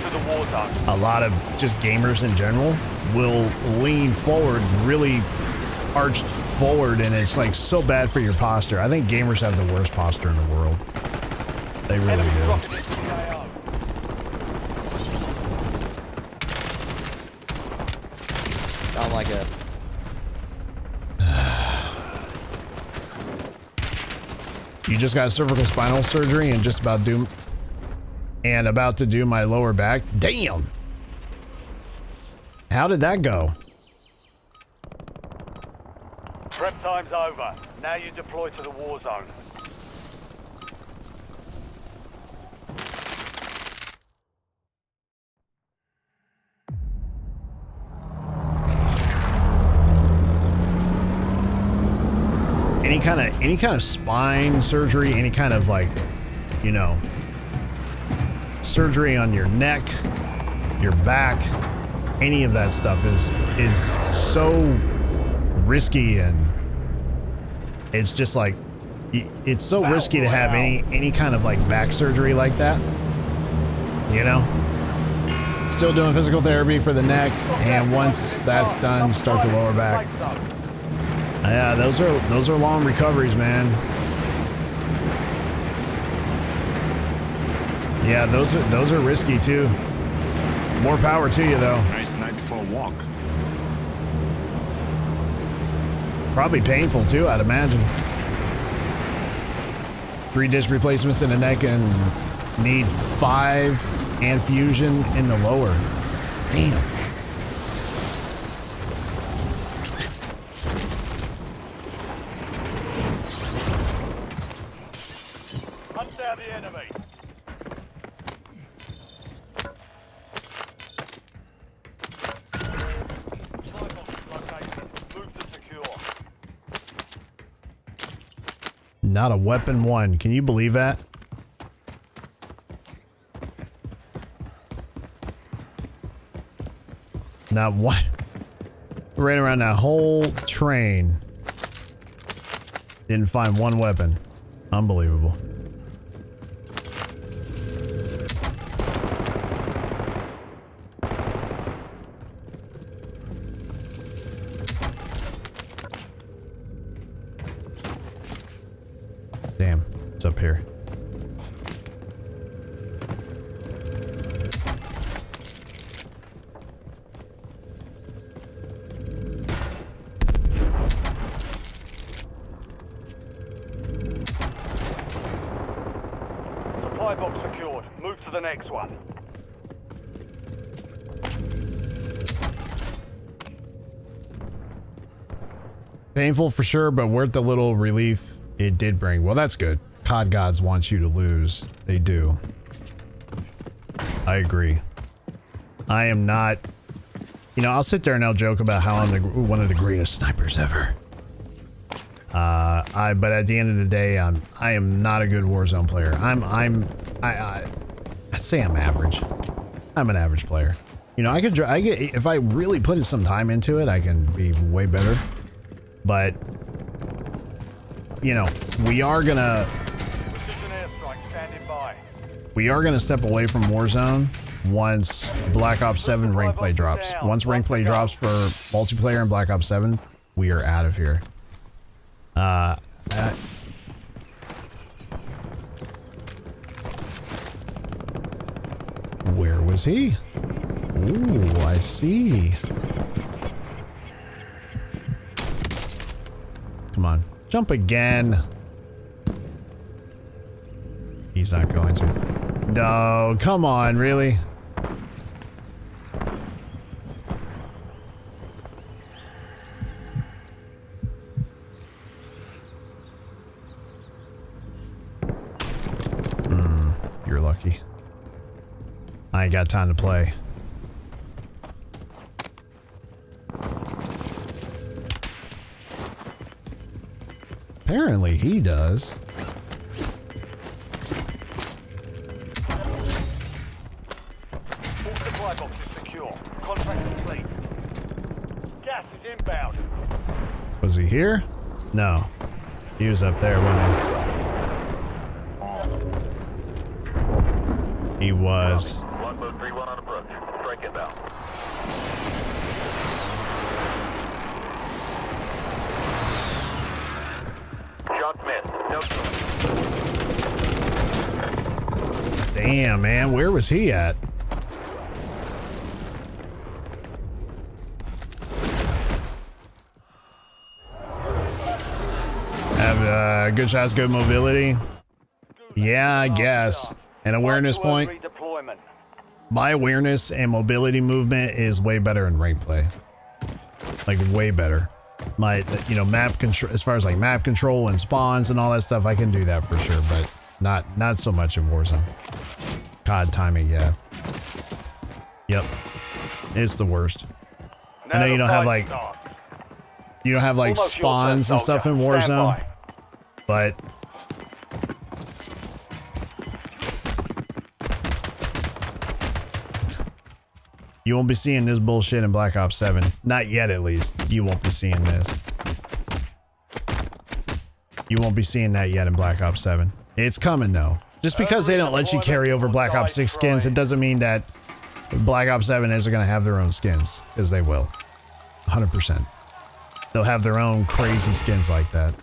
just gamers in general will lean forward, really arched forward, and it's like so bad for your posture. I think gamers have the worst posture in the world. They really do. Sound like a... You just got cervical spinal surgery and just about to do my lower back. Damn. How did that go? Prep time's over. Now you deploy to the war zone. Any kind of spine surgery, any kind of like, you know, surgery on your neck, your back, any of that stuff is so risky, and it's just like it's so risky to have any kind of like back surgery like that, you know. Still doing physical therapy for the neck, and once that's done, start the lower back. Yeah, those are long recoveries, man. Yeah, those are risky too. More power to you though. Nice night for a walk. Probably painful too, I'd imagine. 3 disc replacements in the neck and need 5 and fusion in the lower. Damn. Hunt down the enemy. Not a weapon one. Can you believe that? Not one. Ran around that whole train. Didn't find one weapon. Unbelievable. Damn, it's up here. Supply box secured. Move to the next one. Painful for sure, but worth the little relief it did bring. Well, that's good. COD gods want you to lose. They do. I agree. I am not... You know, I'll sit there and I'll joke about how I'm one of the greatest snipers ever. But at the end of the day, I am not a good Warzone player. I'd say I'm average. I'm an average player. You know, if I really put some time into it, I can be way better. But, you know, we are gonna step away from Warzone once Black Ops 7 rank play drops. Once rank play drops for multiplayer in Black Ops 7, we are out of here. Where was he? Ooh, I see. Come on, jump again. He's not going to. No, come on, really? You're lucky. I ain't got time to play. Apparently he does. All supply boxes secure. Contract complete. Gas is inbound. Was he here? No. He was up there, wasn't he? He was. Longboat 3-1 on approach. Strike inbound. Shots missed. No. Damn, man. Where was he at? Have good shots, good mobility. Yeah, I guess. An awareness point. My awareness and mobility movement is way better in rank play. Like way better. My, you know, map control, as far as like map control and spawns and all that stuff, I can do that for sure, but not so much in Warzone. COD timing, yeah. Yep. It's the worst. I know you don't have like spawns and stuff in Warzone, but you won't be seeing this bullshit in Black Ops 7. Not yet, at least. You won't be seeing this. You won't be seeing that yet in Black Ops 7. It's coming, though. Just because they don't let you carry over Black Ops 6 skins, it doesn't mean that Black Ops 7 isn't going to have their own skins. Because they will. 100%. They'll have their own crazy skins like that.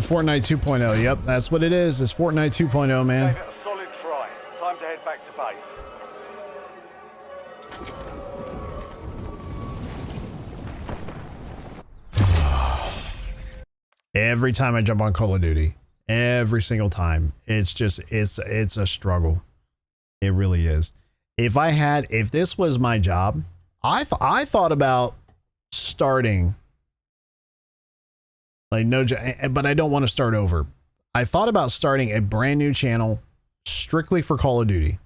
Fortnite 2.0. Yep, that's what it is. It's Fortnite 2.0, man. Gave it a solid try. Time to head back to base. Every time I jump on Call of Duty, every single time, it's just, it's a struggle. It really is. if this was my job, I thought about starting, like, but I don't want to start over. I thought about starting a brand new channel strictly for Call of Duty,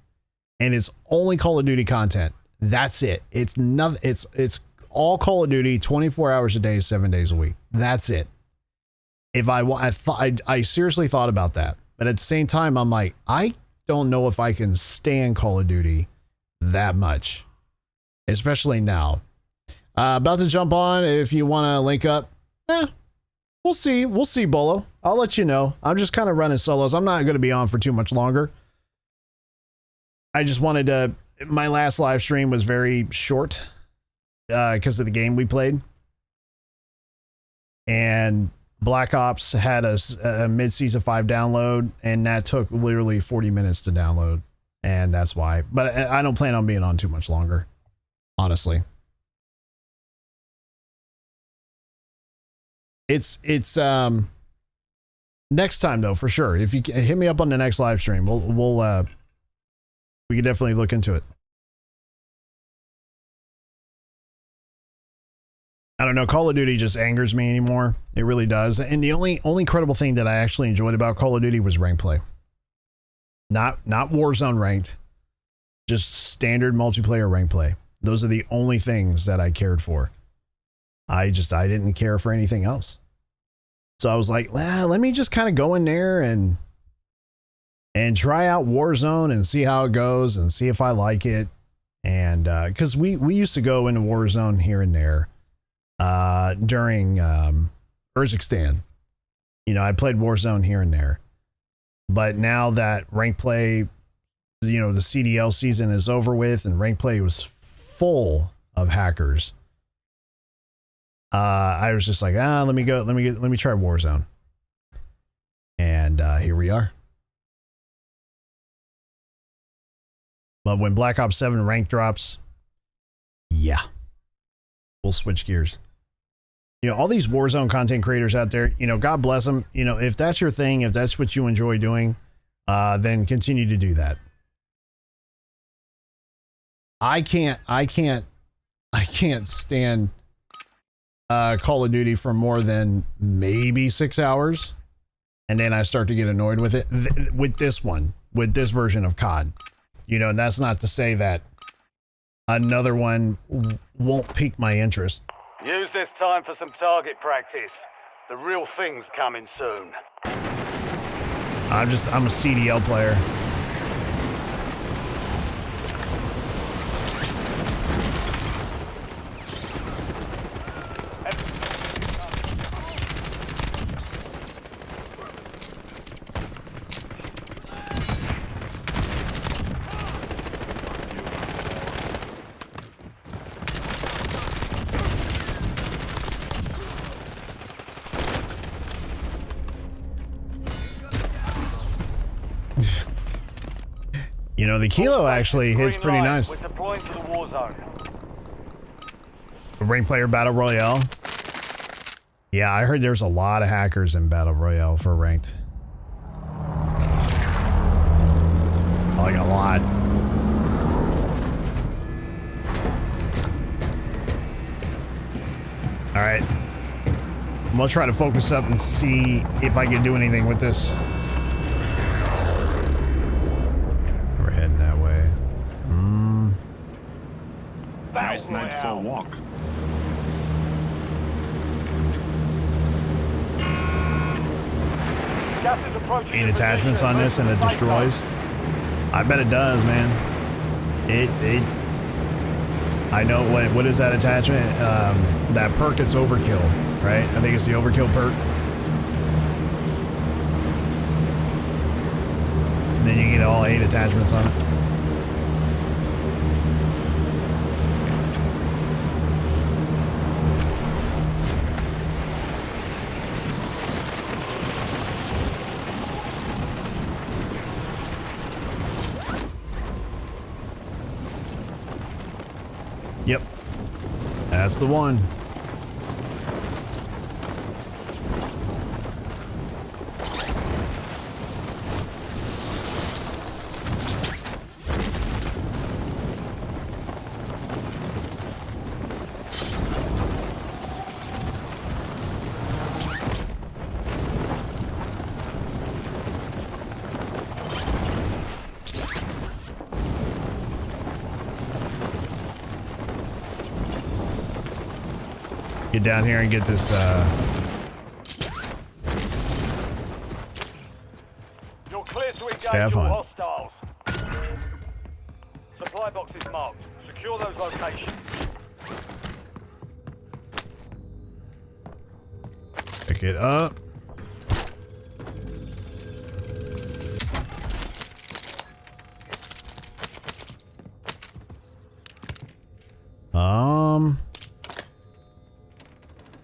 and it's only Call of Duty content. That's it. It's nothing. It's all Call of Duty, 24 hours a day, 7 days a week. That's it. If I seriously thought about that, but at the same time, I'm like, I don't know if I can stand Call of Duty that much, especially now. About to jump on. If you want to link up, we'll see. We'll see, Bolo. I'll let you know. I'm just kind of running solos. I'm not going to be on for too much longer. I just wanted to. My last live stream was very short because of the game we played, and Black Ops had a mid-season 5 download, and that took literally 40 minutes to download, and that's why. But I don't plan on being on too much longer, honestly. It's next time though, for sure. If you hit me up on the next live stream, we can definitely look into it. I don't know. Call of Duty just angers me anymore. It really does. And the only credible thing that I actually enjoyed about Call of Duty was rank play. Not Warzone ranked, just standard multiplayer rank play. Those are the only things that I cared for. I didn't care for anything else. So I was like, let me just kind of go in there and try out Warzone and see how it goes and see if I like it. And because we used to go into Warzone here and there during Urzikstan. You know, I played Warzone here and there. But now that rank play, you know, the CDL season is over with and rank play was full of hackers. I was just like, let me try Warzone. And here we are. But when Black Ops 7 rank drops, yeah, we'll switch gears. You know, all these Warzone content creators out there, you know, God bless them. You know, if that's your thing, if that's what you enjoy doing, then continue to do that. I can't stand Call of Duty for more than maybe 6 hours, and then I start to get annoyed with it. With this version of COD, you know, and that's not to say that another one won't pique my interest. Use this time for some target practice. The real thing's coming soon. I'm a CDL player. You know, the Kilo actually hits pretty nice. We're deploying to the war zone. Rank player battle royale. Yeah, I heard there's a lot of hackers in battle royale for ranked. Like a lot. All right, I'm gonna try to focus up and see if I can do anything with this. We're heading that way. Nice night for a walk. Gas is approaching 8 your attachments position. on this and it Safe zone. destroys. I bet it does, man. I know what is that attachment? That perk is overkill, right? I think it's the overkill perk. And then you get all 8 attachments on it. Yep. That's the one. get down here and get this, You're clear to engage have all fun. hostiles. Supply box is marked. Secure those locations. pick it up.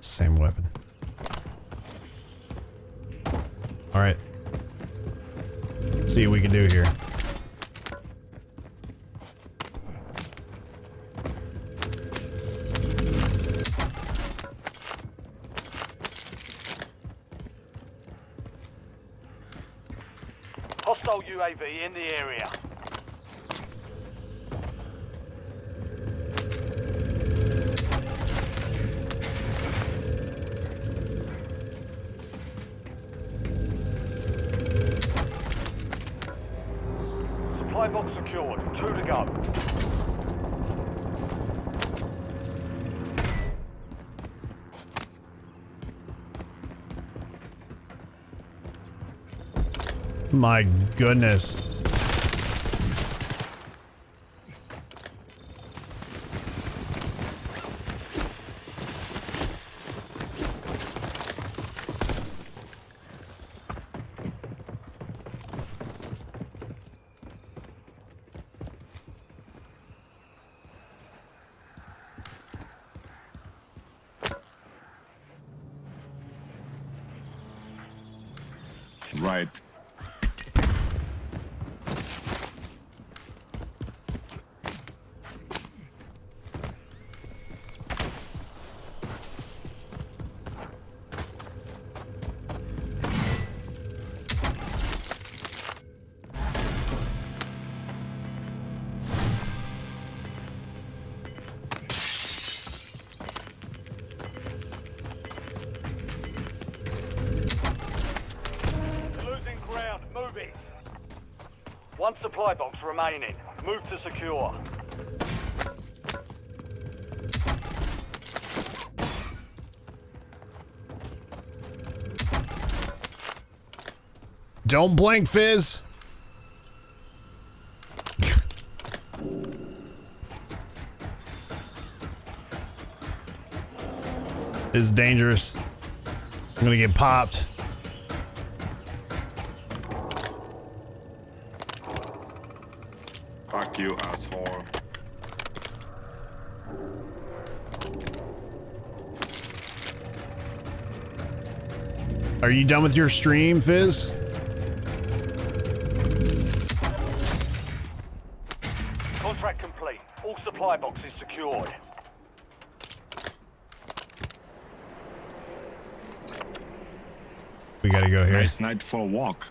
Same weapon. All right. See what we can do here. Hostile UAV in the area. Supply box secured. 2 to go. My goodness. Right. Losing ground. Move it. One supply box remaining. Move to secure. Don't blink, Fizz. This is dangerous. I'm gonna get popped. Fuck you, asshole. Are you done with your stream, Fizz? Contract complete. All supply boxes secured. We gotta go here. Nice night for a walk.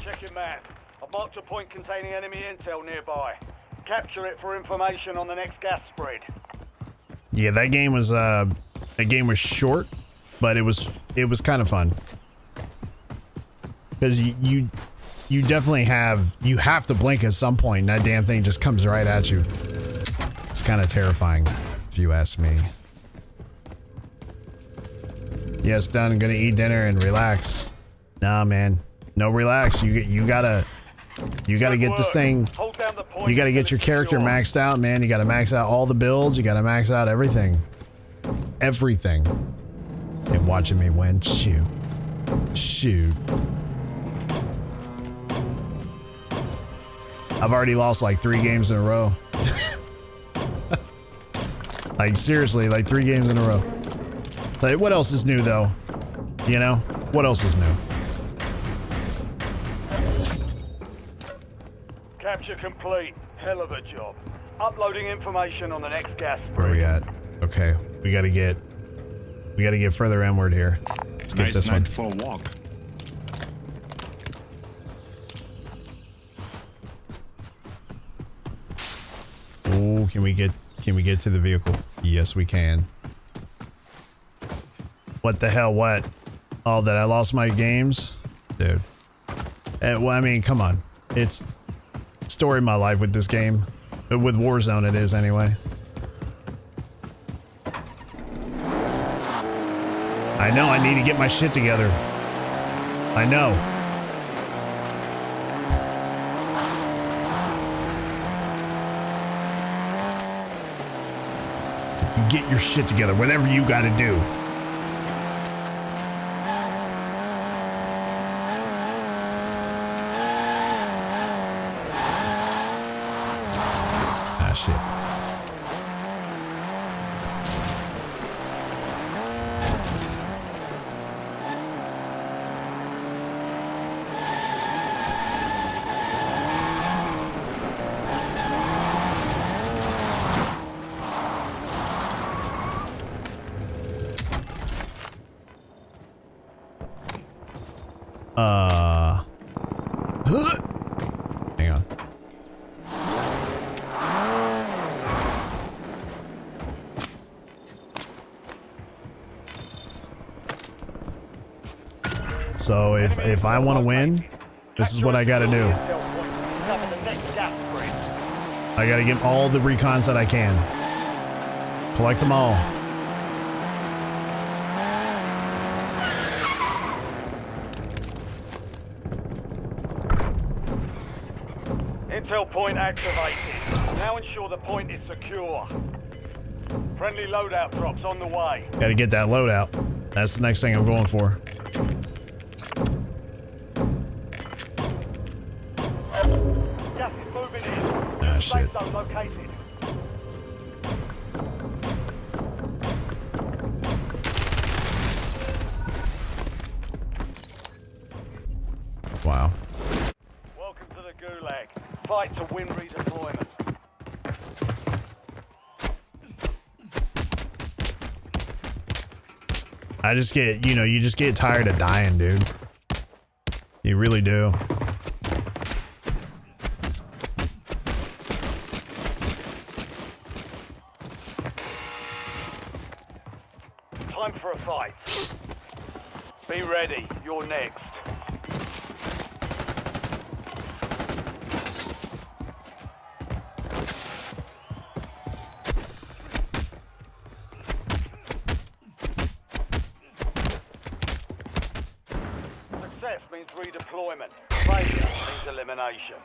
Check your map. I've marked a point containing enemy intel nearby. Capture it for information on the next gas spread. Yeah, that game was short, but it was kind of fun. Because you definitely have to blink at some point, and that damn thing just comes right at you. It's kind of terrifying, if you ask me. Yes, done. I'm gonna eat dinner and relax. Nah, man, no relax. You gotta get this thing. Hold down the point. You gotta get your character maxed out, man. You gotta max out all the builds. You gotta max out everything. Everything. And watching me win. Shoot. Shoot. I've already lost like 3 games in a row. Like seriously, like 3 games in a row. Like what else is new though? You know? What else is new? Capture complete. Hell of a job. Uploading information on the next gas spread. Where we at? Okay, we gotta get further inward here. Let's get Nice this night one. for a walk. Oh, can we get to the vehicle? Yes, we can. What the hell? What? Oh, that I lost my games? Dude. Well, I mean, come on. It's story of my life with this game. With Warzone it is anyway. I know I need to get my shit together. I know. You get your shit together, whatever you gotta do. Ah, shit. Hang on. So if I want to win, this is what I got to do. I got to get all the recons that I can. Collect them all. Intel point activated. Now ensure the point is secure. Friendly loadout drops on the way. Got to get that loadout. That's the next thing I'm going for. Gas is moving in. Ah, shit. Safe zone located. Wow. Welcome to the Gulag. Fight to win redeployment. I just get, you know, you just get tired of dying, dude. You really do. Time for a fight. Be ready. You're next. Success means redeployment. Failure means elimination.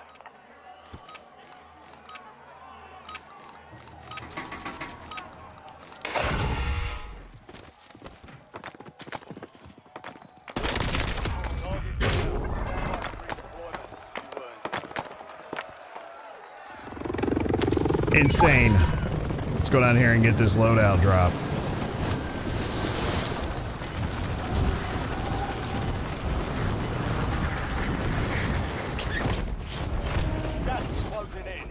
Insane. Let's go down here and get this loadout drop. Gas is closing in.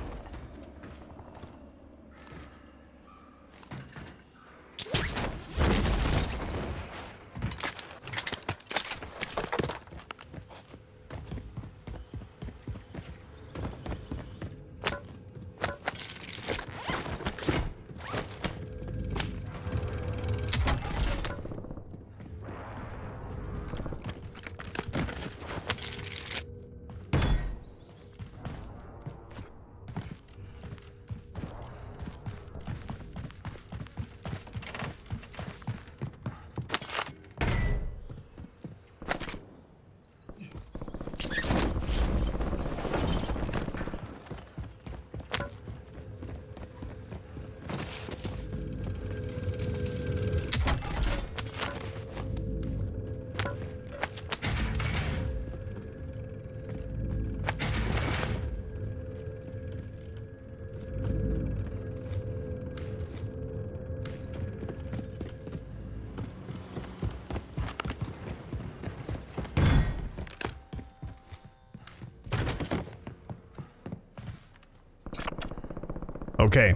Okay.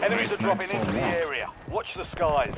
Enemies Nice are dropping night for into the a walk. area. Watch the skies.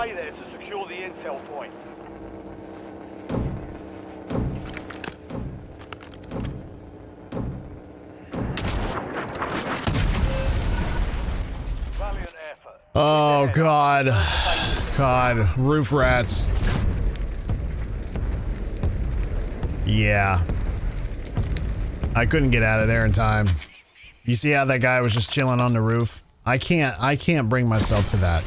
stay there to secure the intel point. Valiant effort. Oh, God. God. Roof rats. Yeah. I couldn't get out of there in time. You see how that guy was just chilling on the roof? I can't bring myself to that.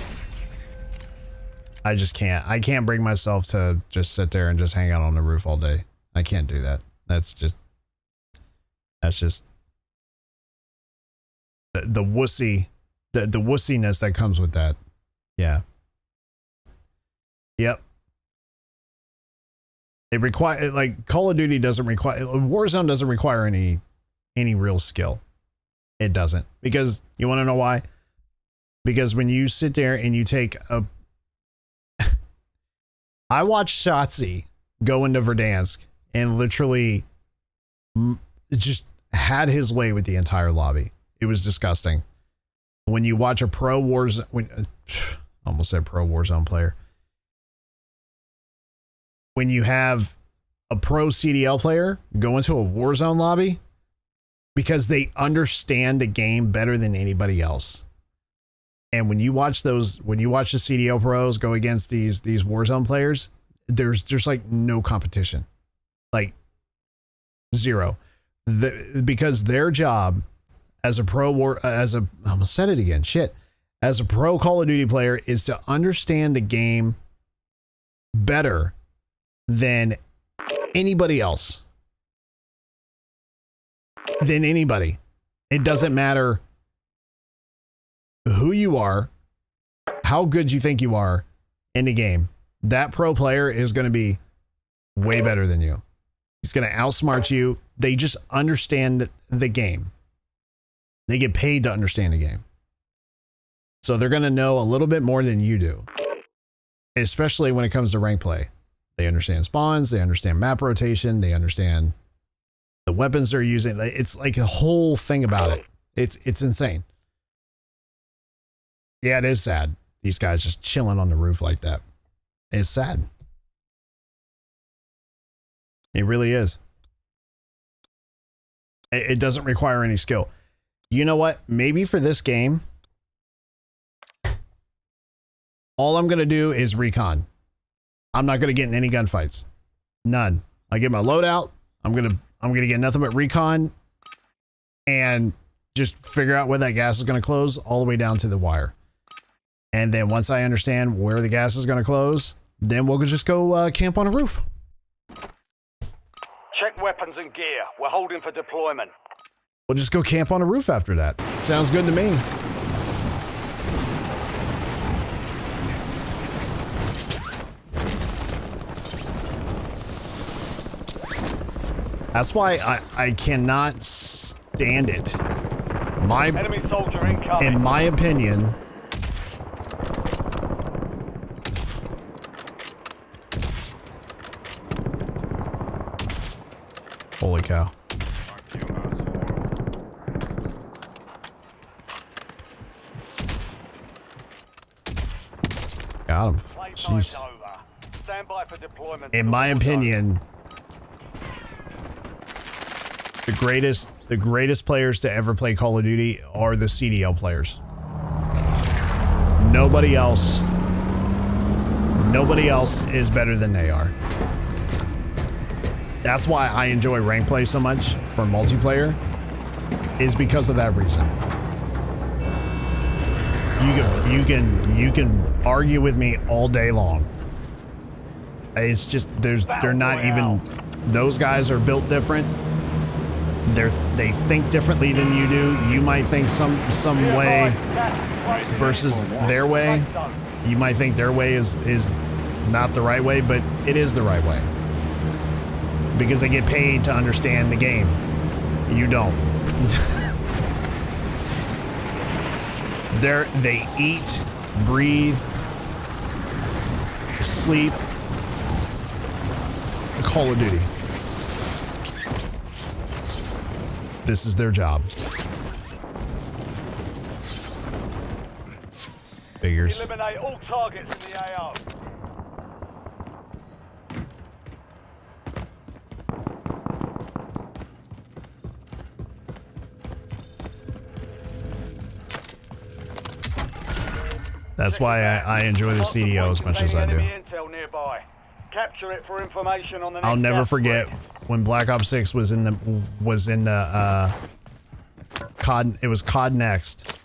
I just can't. I can't bring myself to just sit there and just hang out on the roof all day. I can't do that. That's just the wussy, the wussiness that comes with that. Yeah. Yep. It require, like, Call of Duty doesn't require, Warzone doesn't require any real skill. It doesn't. Because, you want to know why? Because when you sit there and you take a... I watched Shotzi go into Verdansk and literally just had his way with the entire lobby. It was disgusting. When you watch a pro Warzone... almost said pro Warzone player. When you have a pro CDL player go into a Warzone lobby because they understand the game better than anybody else. And when you watch the CDL pros go against these Warzone players, there's like no competition, like zero, because their job as a I almost said it again, shit, as a pro Call of Duty player is to understand the game better than anybody else. Than anybody. It doesn't matter who you are, how good you think you are in the game. That pro player is going to be way better than you. He's going to outsmart you. They just understand the game. They get paid to understand the game. So they're going to know a little bit more than you do. Especially when it comes to rank play. They understand spawns, they understand map rotation, they understand the weapons they're using. It's like a whole thing about it. It's insane. Yeah, it is sad. These guys just chilling on the roof like that. It's sad. It really is. It doesn't require any skill. You know what? Maybe for this game, all I'm going to do is recon. I'm not going to get in any gunfights. None. I get my loadout. I'm going to get nothing but recon and just figure out where that gas is going to close all the way down to the wire. And then once I understand where the gas is going to close, then we'll just go camp on a roof. Check weapons and gear. We're holding for deployment. We'll just go camp on a roof after that. Sounds good to me. That's why I cannot stand it. Enemy soldier incoming. In my opinion, holy cow. Got him. Jeez. Stand by for deployment. In my opinion, the greatest players to ever play Call of Duty are the CDL players. Nobody else is better than they are. That's why I enjoy rank play so much for multiplayer, is because of that reason. You can argue with me all day long. It's just they're not even, those guys are built different. They think differently than you do. You might think some way versus their way. You might think their way is not the right way, but it is the right way. Because they get paid to understand the game. You don't. They eat, breathe, sleep Call of Duty. This is their job. Figures. Eliminate all targets in the AO. That's why I enjoy the CDO as much as I do. Intel nearby. Capture it for information on the I'll next never gas forget spread. when Black Ops 6 was in the COD. It was COD Next,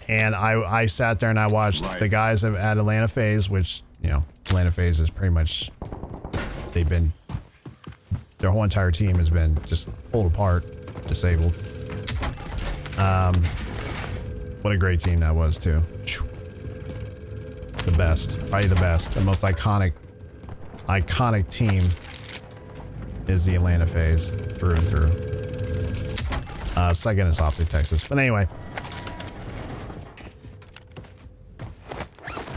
and I sat there and I watched the guys at Atlanta FaZe, which, you know, Atlanta FaZe is pretty much, their whole entire team has been just pulled apart, disabled. What a great team that was too. The best, probably the best, the most iconic team is the Atlanta FaZe through and through. Second is Optic Texas, but anyway,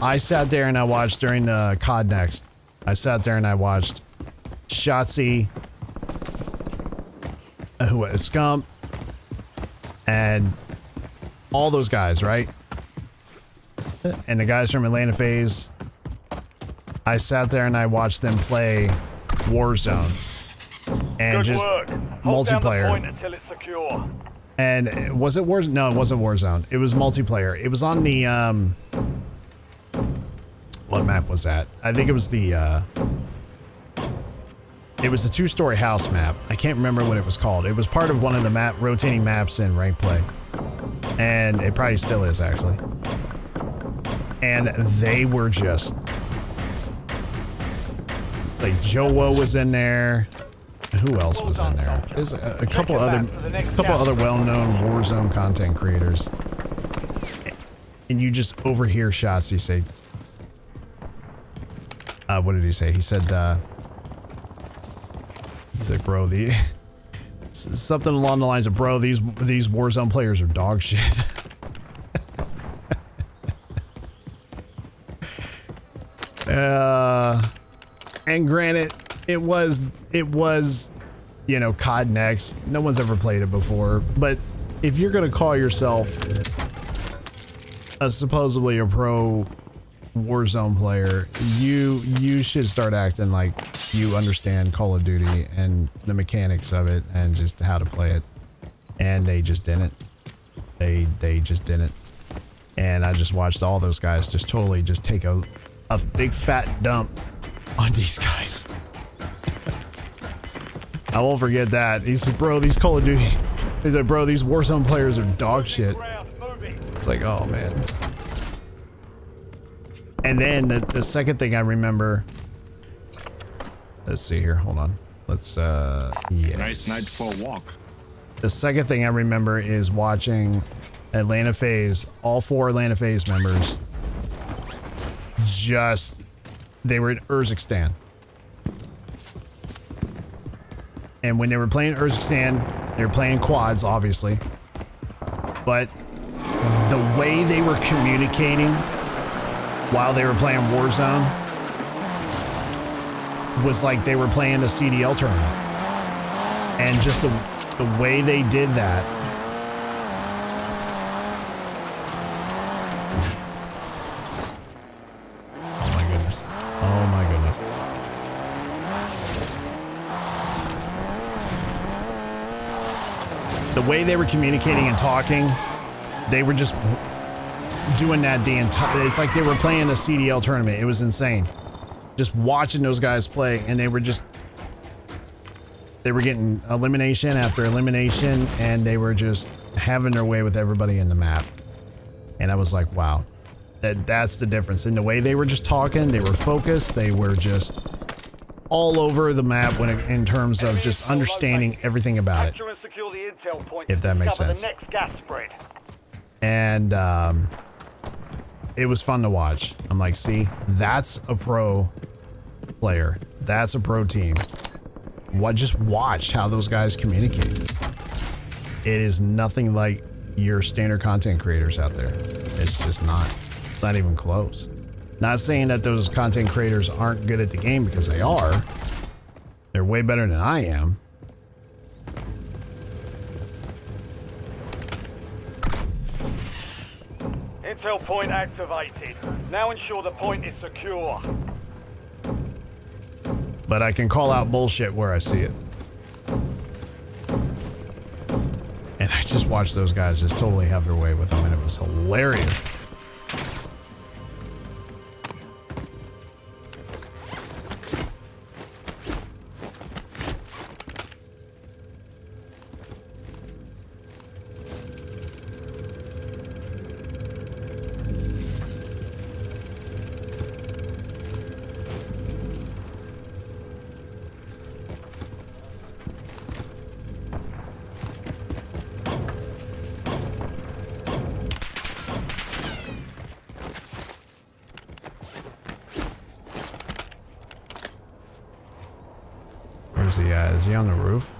I sat there and I watched during the COD Next. I sat there and I watched Shotzi, Scump, and all those guys, right? And the guys from Atlanta FaZe. I sat there and I watched them play Warzone and Good just work. Hold down the multiplayer. point until it's secure. And was it Warzone? No, it wasn't Warzone. It was multiplayer. It was on the what map was that? I think it was the it was a 2-story house map. I can't remember what it was called. It was part of one of the rotating maps in Rank Play. And it probably still is, actually. And they were just like, Joe was in there. Who else was in there? There's a couple other well-known Warzone content creators. And you just overhear Shotzi say, what did he say? He said, bro, something along the lines of, bro, these Warzone players are dog shit. And granted, it was, you know, COD Next. No one's ever played it before, but if you're gonna call yourself supposedly a pro Warzone player, you should start acting like you understand Call of Duty and the mechanics of it and just how to play it. And they just didn't. They just didn't. And I just watched all those guys just totally just take a big fat dump on these guys. I won't forget that. He said, bro, these Call of Duty, he said, bro, these Warzone players are dog shit. It's like, oh man. And then the second thing I remember, let's see here, hold on. Let's, yes. Nice night for a walk. The second thing I remember is watching Atlanta FaZe, all 4 Atlanta FaZe members, they were in Urzikstan. And when they were playing Urzikstan, they were playing quads, obviously. But the way they were communicating while they were playing Warzone was like they were playing a CDL tournament. And just the way they did that. Oh my goodness. Oh my goodness. The way they were communicating and talking, they were just doing that the entire, it's like they were playing a CDL tournament. It was insane. Just watching those guys play, and they were getting elimination after elimination, and they were just having their way with everybody in the map. And I was like, wow, that's the difference. In the way they were just talking, they were focused, they were just all over the map in terms of just understanding everything about it. If that makes sense. And it was fun to watch. I'm like, see, that's a pro player. That's a pro team. Just watch how those guys communicate. It is nothing like your standard content creators out there. It's just not. It's not even close. Not saying that those content creators aren't good at the game, because they are. They're way better than I am. Intel point activated. Now ensure the point is secure. But I can call out bullshit where I see it. And I just watched those guys just totally have their way with them, and it was hilarious. Where's he at? Is he on the roof?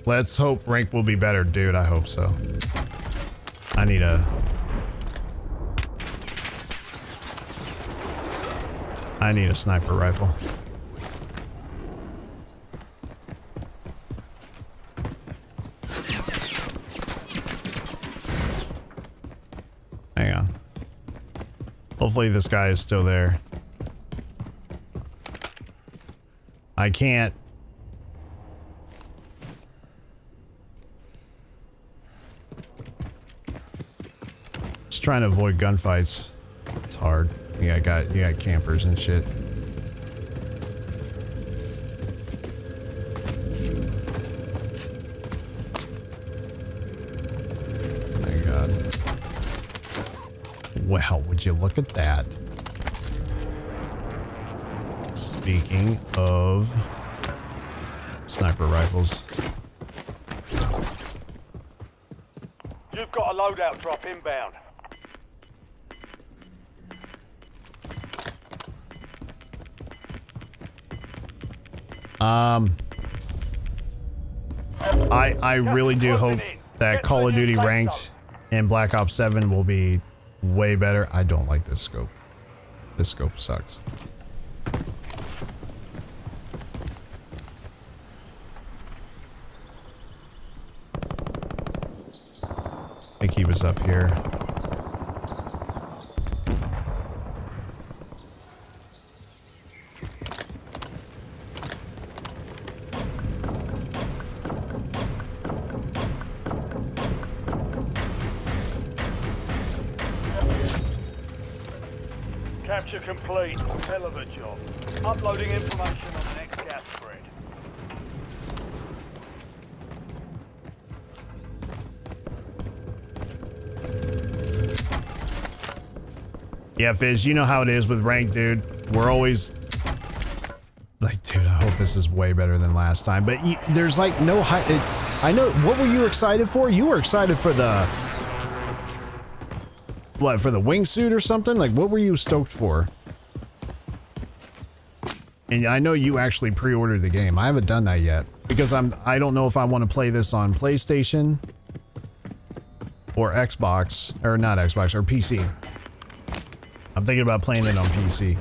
Let's hope rank will be better, dude. I hope so. I need a sniper rifle. Hang on. Hopefully this guy is still there. I can't. Just trying to avoid gunfights. It's hard. You got campers and shit. My God. Well, would you look at that? Speaking of sniper rifles. You've got a loadout drop inbound. I really do hope that Call of Duty Ranked and Black Ops 7 will be way better. I don't like this scope. This scope sucks. They keep us up here. Capture complete. Hell of a job. Uploading information on the next gas spread. Yeah, Fizz, you know how it is with ranked, dude. We're always like, dude, I hope this is way better than last time. But there's like no high. I know. What were you excited for? You were excited for the what? For the wingsuit or something? Like, what were you stoked for? And I know you actually pre-ordered the game. I haven't done that yet because I don't know if I want to play this on PlayStation or Xbox, or not Xbox, or PC. I'm thinking about playing it on PC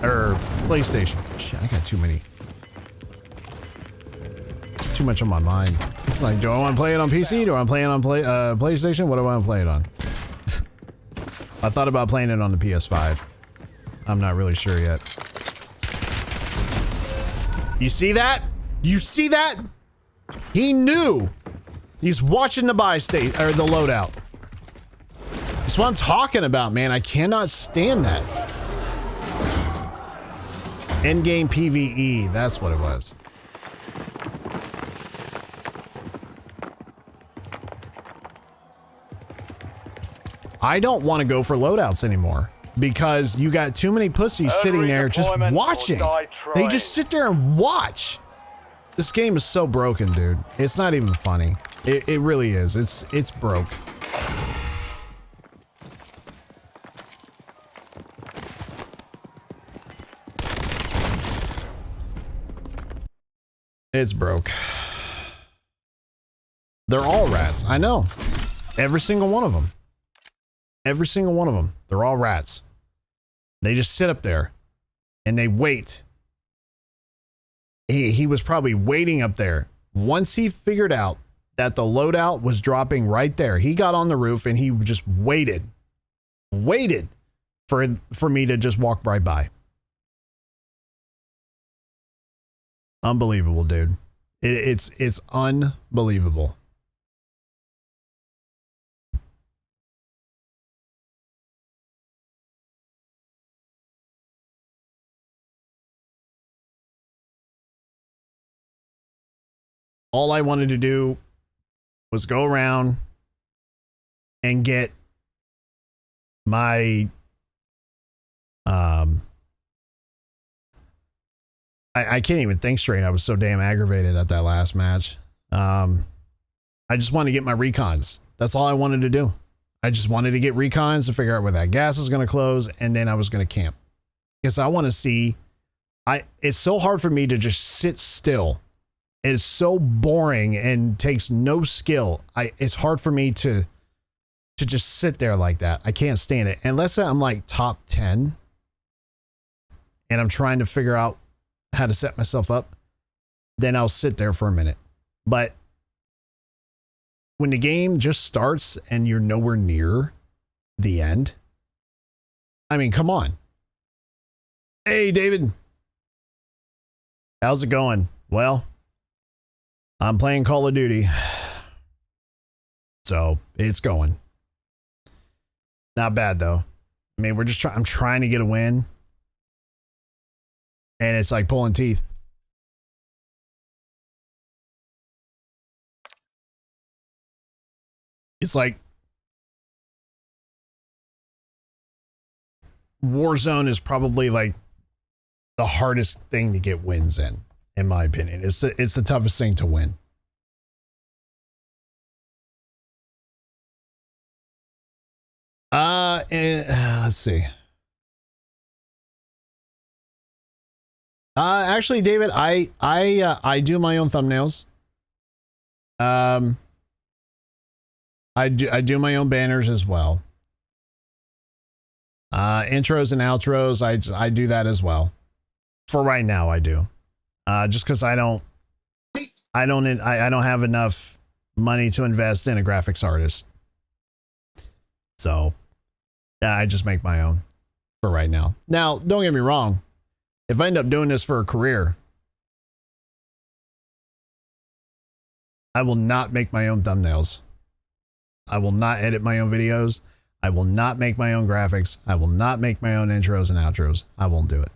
or PlayStation. Shit, I got too much on my mind. Like, do I want to play it on PC? Do I want to play it on PlayStation? What do I want to play it on? I thought about playing it on the PS5. I'm not really sure yet. You see that? You see that? He knew. He's watching the buy state or the loadout. That's what I'm talking about, man. I cannot stand that. Endgame PvE. That's what it was. I don't want to go for loadouts anymore because you got too many pussies sitting there just watching. They just sit there and watch. This game is so broken, dude. It's not even funny. It really is. It's broke. It's broke. They're all rats. I know. Every single one of them. Every single one of them. They're all rats. They just sit up there and they wait. He was probably waiting up there. Once he figured out that the loadout was dropping right there, he got on the roof and he just waited for me to just walk right by. Unbelievable, dude. It's unbelievable. All I wanted to do was go around and get my I can't even think straight. I was so damn aggravated at that last match. I just wanted to get my recons. That's all I wanted to do. I just wanted to get recons to figure out where that gas is going to close, and then I was going to camp. Because I want to see. It's so hard for me to just sit still. It's so boring and takes no skill. It's hard for me to just sit there like that. I can't stand it. Unless I'm like top 10 and I'm trying to figure out how to set myself up, then I'll sit there for a minute. But when the game just starts and you're nowhere near the end, I mean, come on. Hey, David. How's it going? Well, I'm playing Call of Duty. So it's going. Not bad though. I mean, I'm trying to get a win. And it's like pulling teeth. It's like Warzone is probably like the hardest thing to get wins in my opinion. It's the toughest thing to win. Let's see. Actually, David, I do my own thumbnails. I do my own banners as well. Intros and outros, I do that as well. For right now, I do. Just because I don't have enough money to invest in a graphics artist. So, yeah, I just make my own for right now. Now, don't get me wrong. If I end up doing this for a career, I will not make my own thumbnails. I will not edit my own videos. I will not make my own graphics. I will not make my own intros and outros. I won't do it.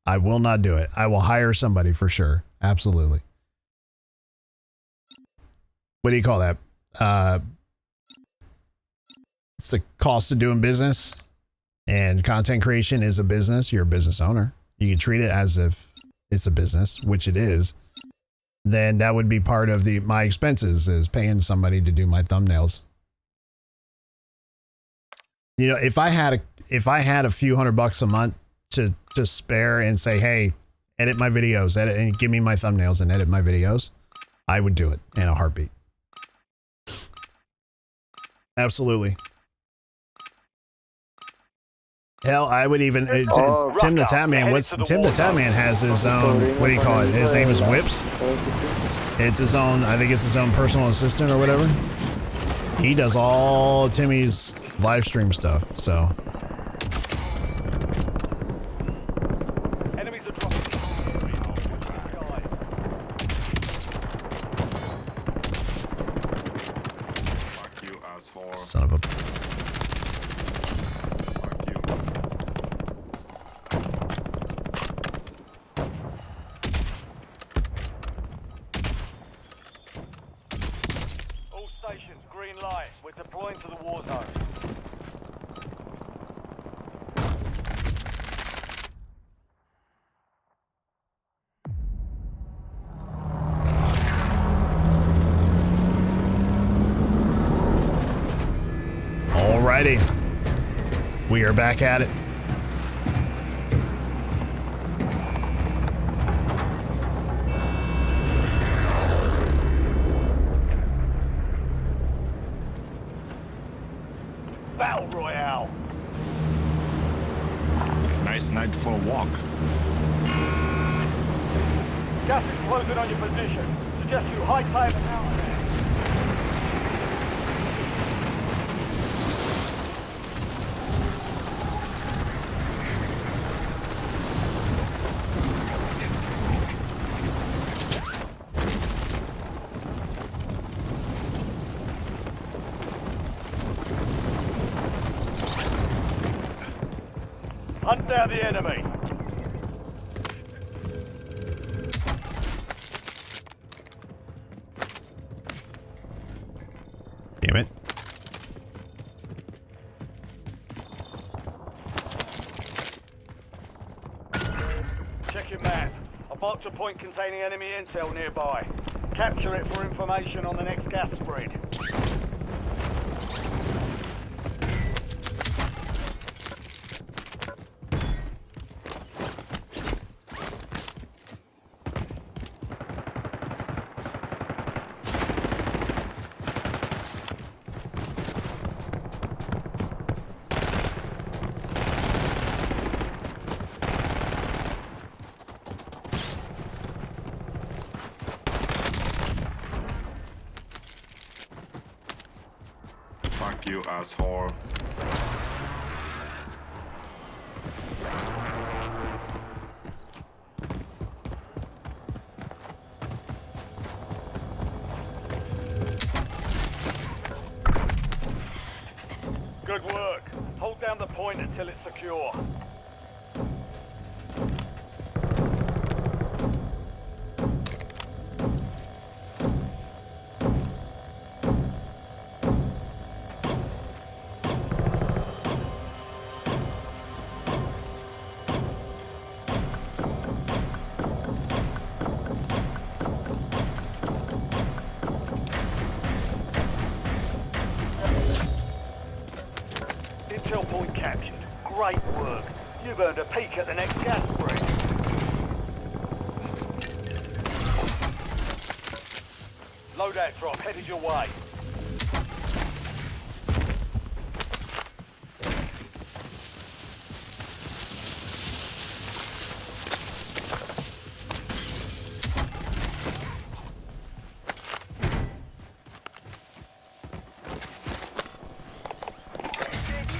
I will not do it. I will hire somebody for sure. Absolutely. What do you call that? It's the cost of doing business, and content creation is a business. You're a business owner. You can treat it as if it's a business, which it is. Then that would be part of my expenses, is paying somebody to do my thumbnails. You know, if I had a few $100 a month to spare and say, hey, edit my videos, edit and give me my thumbnails and edit my videos, I would do it in a heartbeat. Absolutely. Hell, I would even Tim the Tatman. Tim the Tatman has his own, what do you call it? His name is Whips. It's his own, I think it's his own personal assistant or whatever. He does all Timmy's live stream stuff, so. Enemies are dropping. Fuck you, asshole. Son of a. Fuck you. All stations, green light. We're deploying to the war zone. Alrighty. We are back at it. Nice night for a walk. Gas is closing on your position. Suggest you hightail them out of there. Hunt down the enemy. Damn it. Check your map. I marked a point containing enemy intel nearby. Capture it for information on the next gas spread. Fuck you, asshole. Good work. Hold down the point until it's secure. Intel point captured. Great work. You've earned a peek at the next gas spread. Loadout drop headed your way.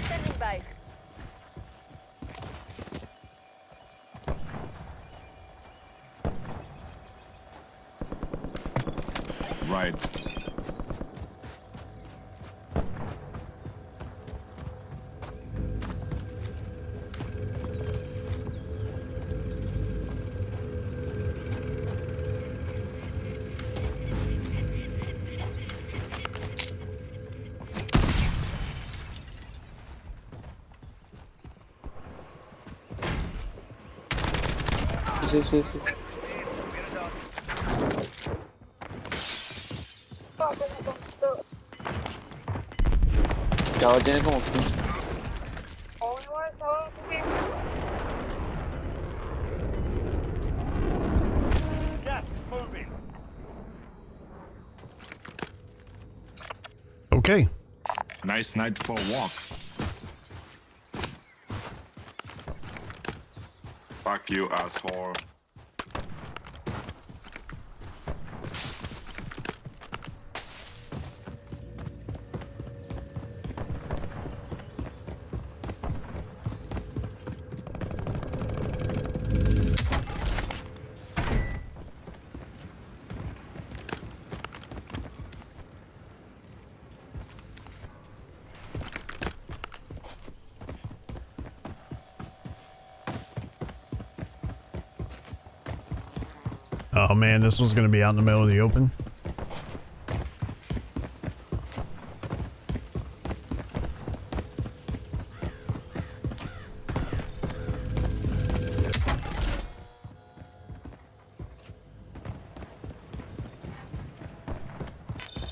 Standing by. Right. Ya tiene como 15. Gas is moving. Okay. Nice night for a walk. Fuck you, asshole. Oh man, this was gonna be out in the middle of the open.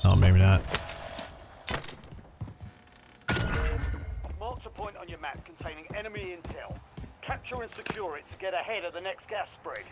Oh, maybe not. Marked a point on your map containing enemy intel. Capture and secure it to get ahead of the next gas spread.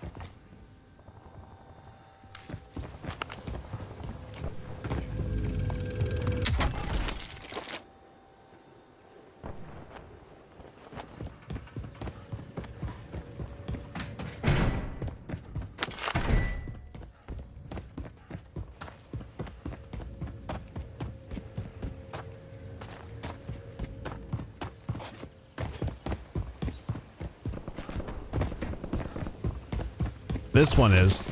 This one is.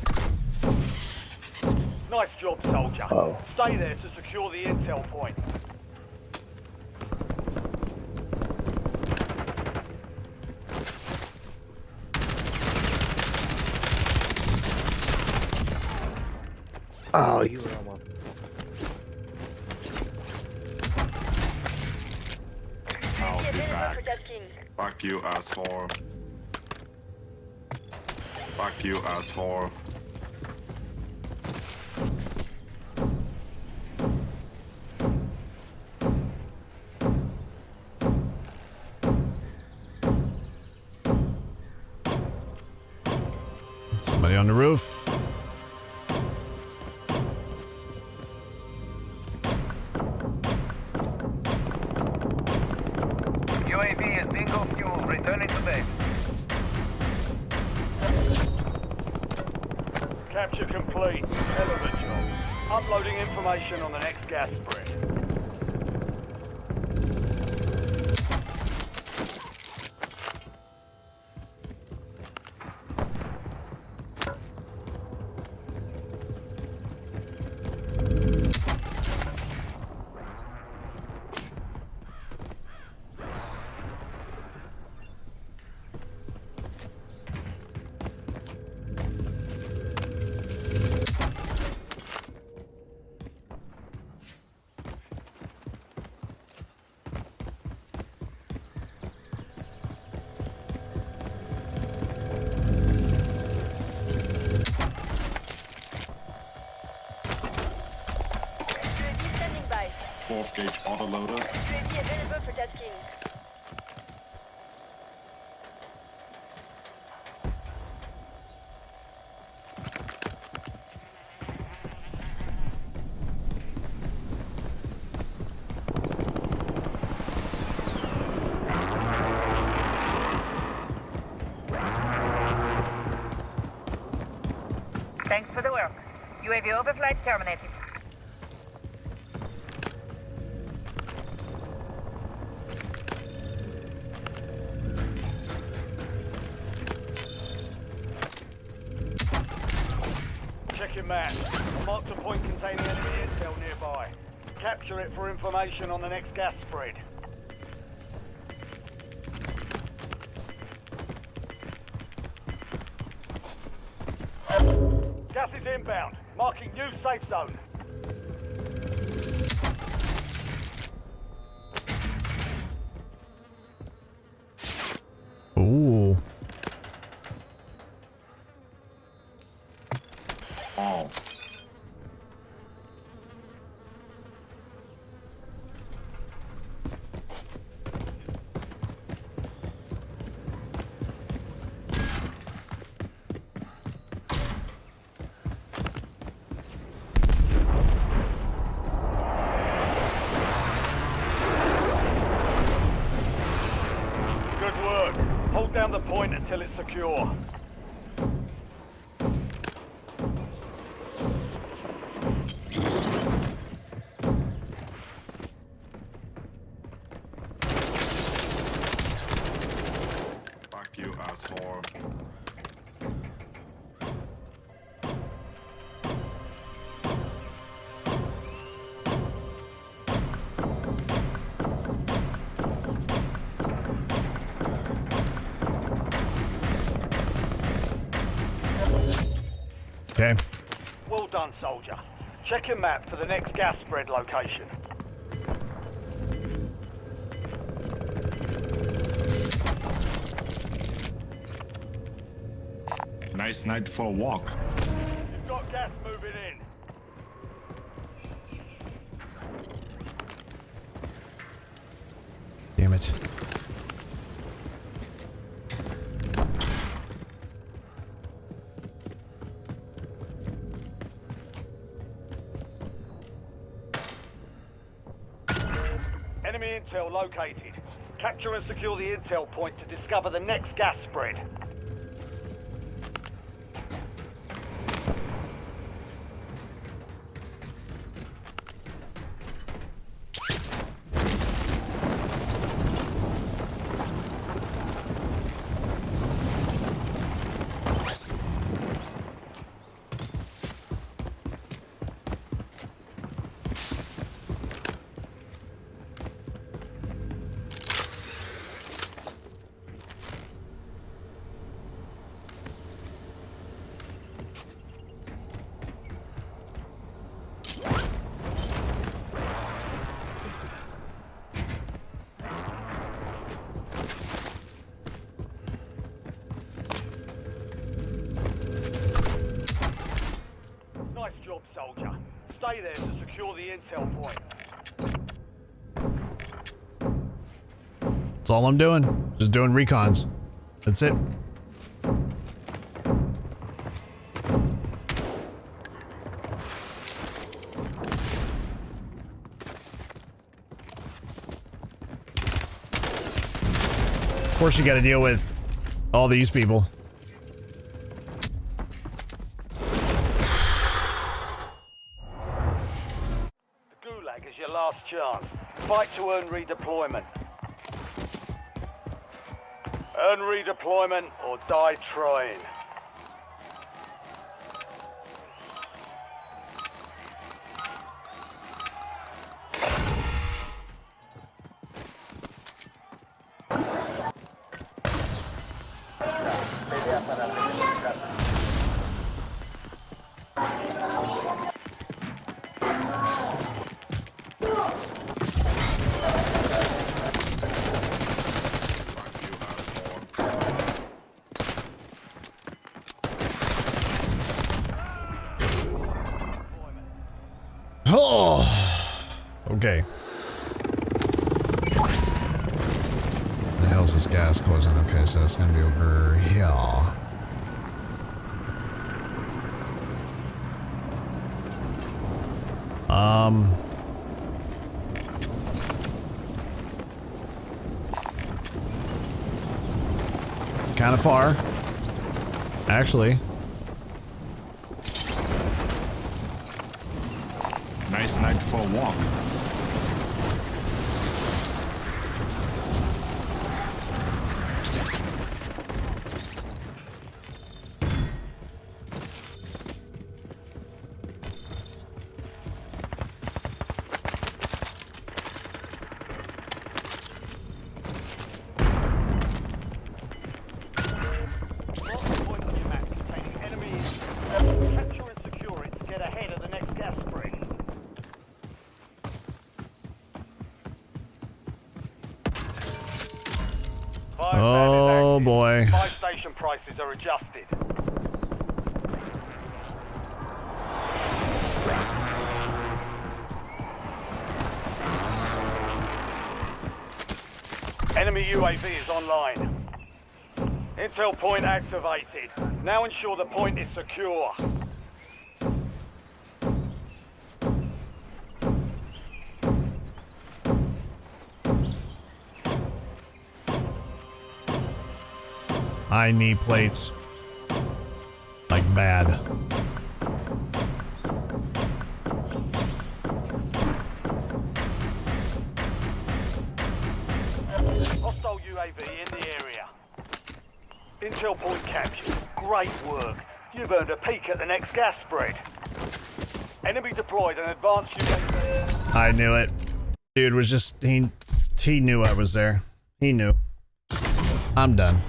Nice job, soldier. Oh. Stay there to secure the intel point. Oh, you were almost. I'll be Available back. for tasking. Fuck you, asshole. Fuck you, asshole. Somebody on the roof. UAV is bingo fuel. Returning to base. Capture complete. Hell of a job. Uploading information on the next gas spread. UAV standing by. 12 gauge autoloader. UAV available for tasking. Thanks for the work. UAV overflight terminated. Check your map. I marked a point containing enemy intel nearby. Capture it for information on the next gas spread. Gas is inbound. Marking new safe zone. Ooh. Oh. Good work. Hold down the point until it's secure. Fuck you, asshole. Okay. Well done, soldier. Check your map for the next gas spread location. Nice night for a walk. You've got gas moving in. Damn it. Enemy intel located. Capture and secure the intel point to discover the next gas spread. stay there to secure the intel point. That's all I'm doing. Just doing recons. That's it. Of course you got to deal with all these people. The Gulag is your last chance. Fight to earn redeployment. Earn redeployment or die trying. Oh, okay. The hell's this gas closing? Okay, so it's gonna be over here. Kind of far, actually. Nice night for a walk. Oh boy. Buy station prices are adjusted. Enemy UAV is online. Intel point activated. Now ensure the point is secure. I need plates. Like bad. Hostile UAV in the area. Intel point captured. Great work. You've earned a peek at the next gas spread. Enemy deployed an advanced UAV. I knew it. Dude was just he knew I was there. He knew. I'm done.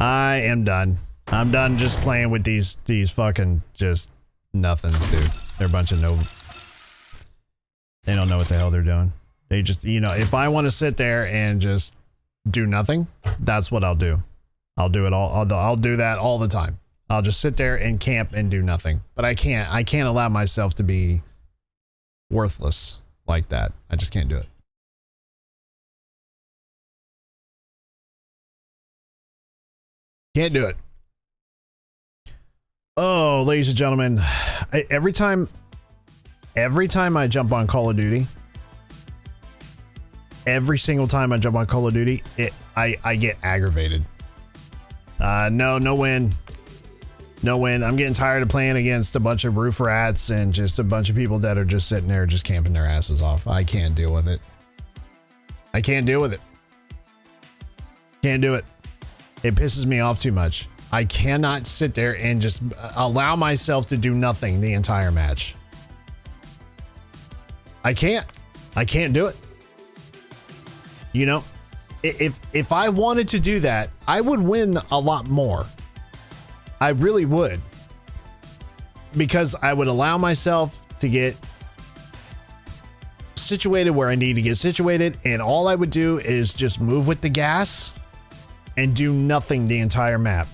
I am done. I'm done just playing with these fucking just nothings, dude. They're a bunch of no. They don't know what the hell they're doing. They just, you know, if I want to sit there and just do nothing, that's what I'll do. I'll do it all. I'll do that all the time. I'll just sit there and camp and do nothing. But I can't allow myself to be worthless like that. I just can't do it. Can't do it. Oh, ladies and gentlemen, every time I jump on Call of Duty, every single time I jump on Call of Duty, I get aggravated. No win. No win. I'm getting tired of playing against a bunch of roof rats and just a bunch of people that are just sitting there just camping their asses off. I can't deal with it. I can't deal with it. Can't do it. It pisses me off too much. I cannot sit there and just allow myself to do nothing the entire match. I can't do it. You know, if I wanted to do that, I would win a lot more. I really would. Because I would allow myself to get situated where I need to get situated, and all I would do is just move with the gas and do nothing the entire map.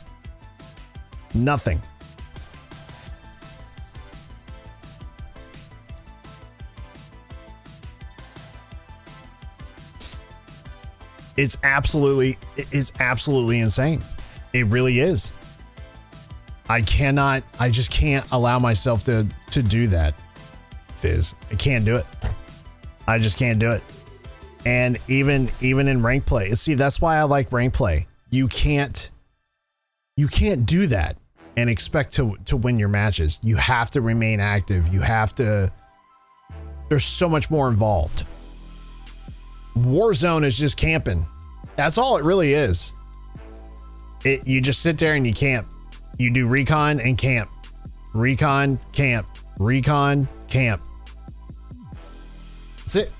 Nothing. it's absolutely insane. It really is. I just can't allow myself to do that, Fizz. I can't do it. I just can't do it. And even in rank play, see, that's why I like rank play. You can't do that and expect to win your matches. You have to remain active. You have to. There's so much more involved. Warzone is just camping. That's all it really is. You just sit there and you camp. You do recon and camp. Recon, camp. Recon, camp. That's it.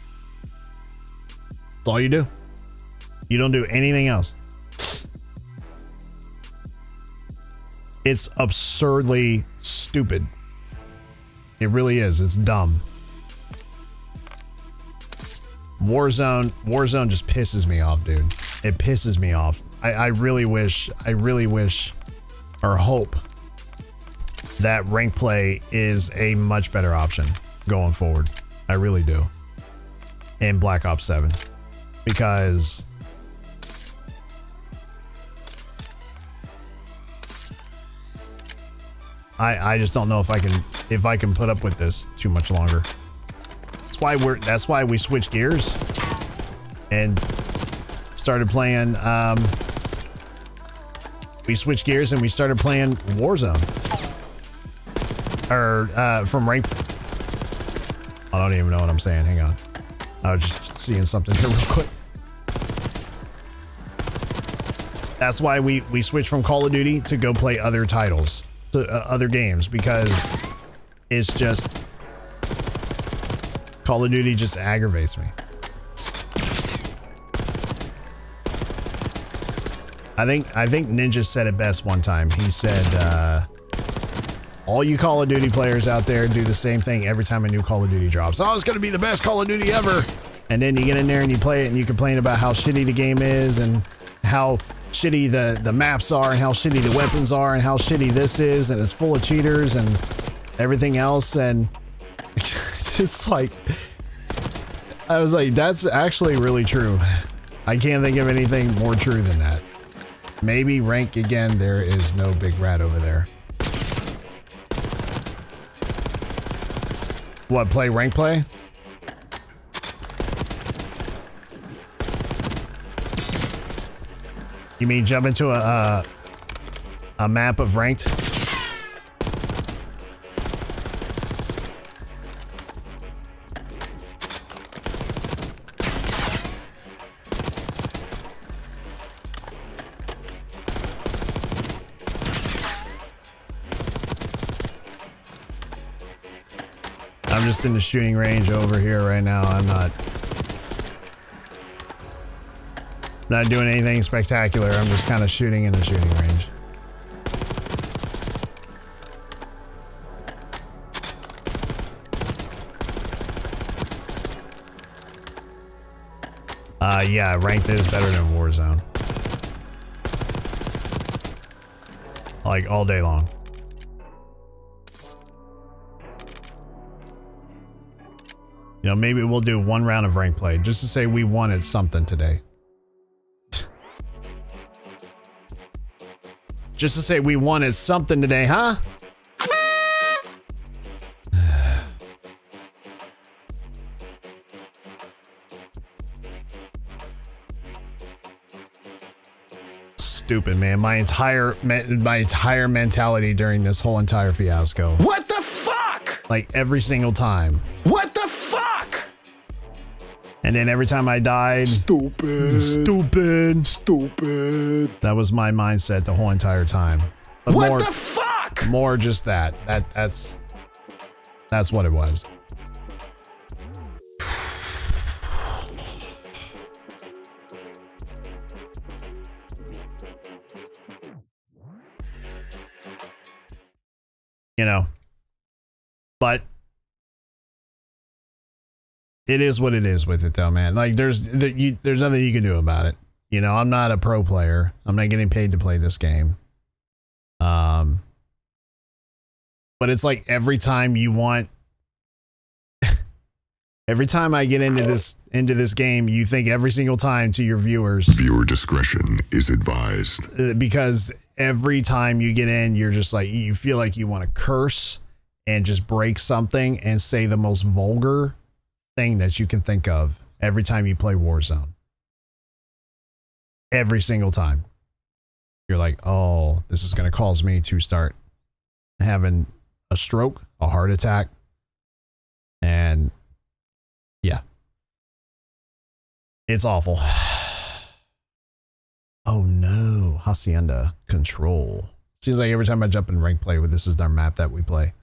That's all you do. You don't do anything else. It's absurdly stupid. It really is. It's dumb. Warzone just pisses me off, dude. It pisses me off. I really wish or hope that rank play is a much better option going forward. I really do. In Black Ops 7. Because I just don't know if I can put up with this too much longer. That's why we switched gears and started playing we switched gears and we started playing Warzone. Or from rank. I don't even know what I'm saying. Hang on. I was just seeing something here real quick. That's why we switched from Call of Duty to go play other titles, to other games, because it's just Call of Duty just aggravates me. I think Ninja said it best one time. He said, all you Call of Duty players out there do the same thing every time a new Call of Duty drops. Oh, it's going to be the best Call of Duty ever. And then you get in there and you play it and you complain about how shitty the game is and how shitty the maps are and how shitty the weapons are and how shitty this is and it's full of cheaters and everything else. And it's like, I was like, that's actually really true. I can't think of anything more true than that. Maybe rank again. There is no big rat over there. What, play rank play? You mean jump into a map of ranked? I'm just in the shooting range over here right now. I'm not doing anything spectacular. I'm just kind of shooting in the shooting range. Yeah, ranked is better than Warzone. Like all day long. You know, maybe we'll do one round of rank play just to say we wanted something today. Just to say we wanted something today, huh? Stupid, man. My entire mentality during this whole entire fiasco. What the fuck? Like every single time. What the fuck? And then every time I died, stupid. That was my mindset the whole entire time. But what the fuck? More just that. That's what it was. You know, but it is what it is with it though, man. Like there's nothing you can do about it. You know, I'm not a pro player. I'm not getting paid to play this game. But it's like every time you want Every time I get into this game, you think every single time to your viewers. Viewer discretion is advised. Because every time you get in, you're just like, you feel like you want to curse and just break something and say the most vulgar thing that you can think of every time you play Warzone. Every single time. You're like, oh, this is going to cause me to start having a stroke, a heart attack, and yeah. It's awful. Oh no, Hacienda Control. Seems like every time I jump in rank play, this is our map that we play.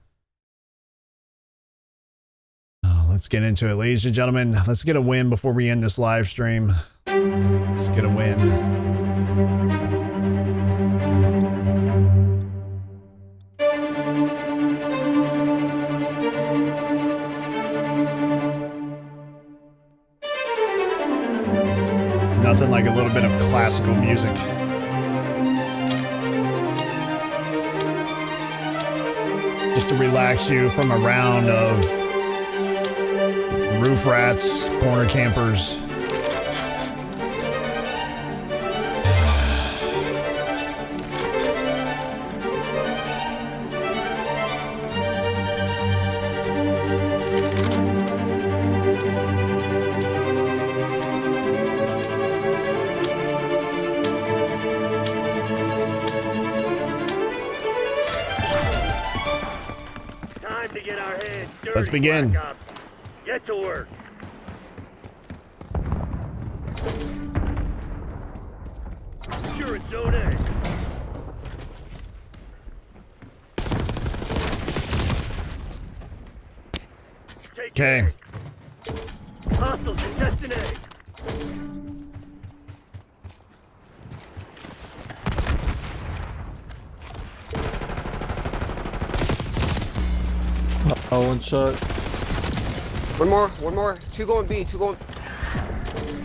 Let's get into it, ladies and gentlemen. Let's get a win before we end this live stream. Let's get a win. Nothing like a little bit of classical music. Just to relax you from a round of roof rats, corner campers. Time to get our heads dirty. Let's begin. Black Ops. Get to work. Secure it, Zone A. Okay. Hostiles contesting A. Oh, one shot. One more. Two going B, two going.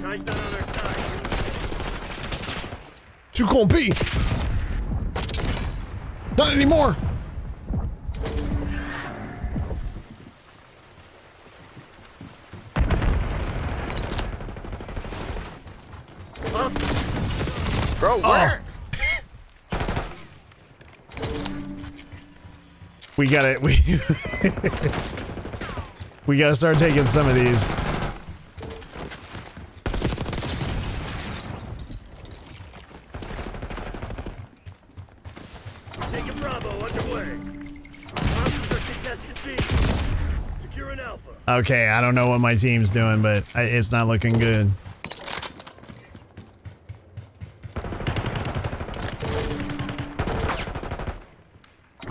Guy's not on our side. Two con B. Not anymore. Bro, where? We gotta we gotta start taking some of these. Taking Bravo underway. Hostiles are contested B. Securing Alpha. Okay, I don't know what my team's doing, but it's not looking good.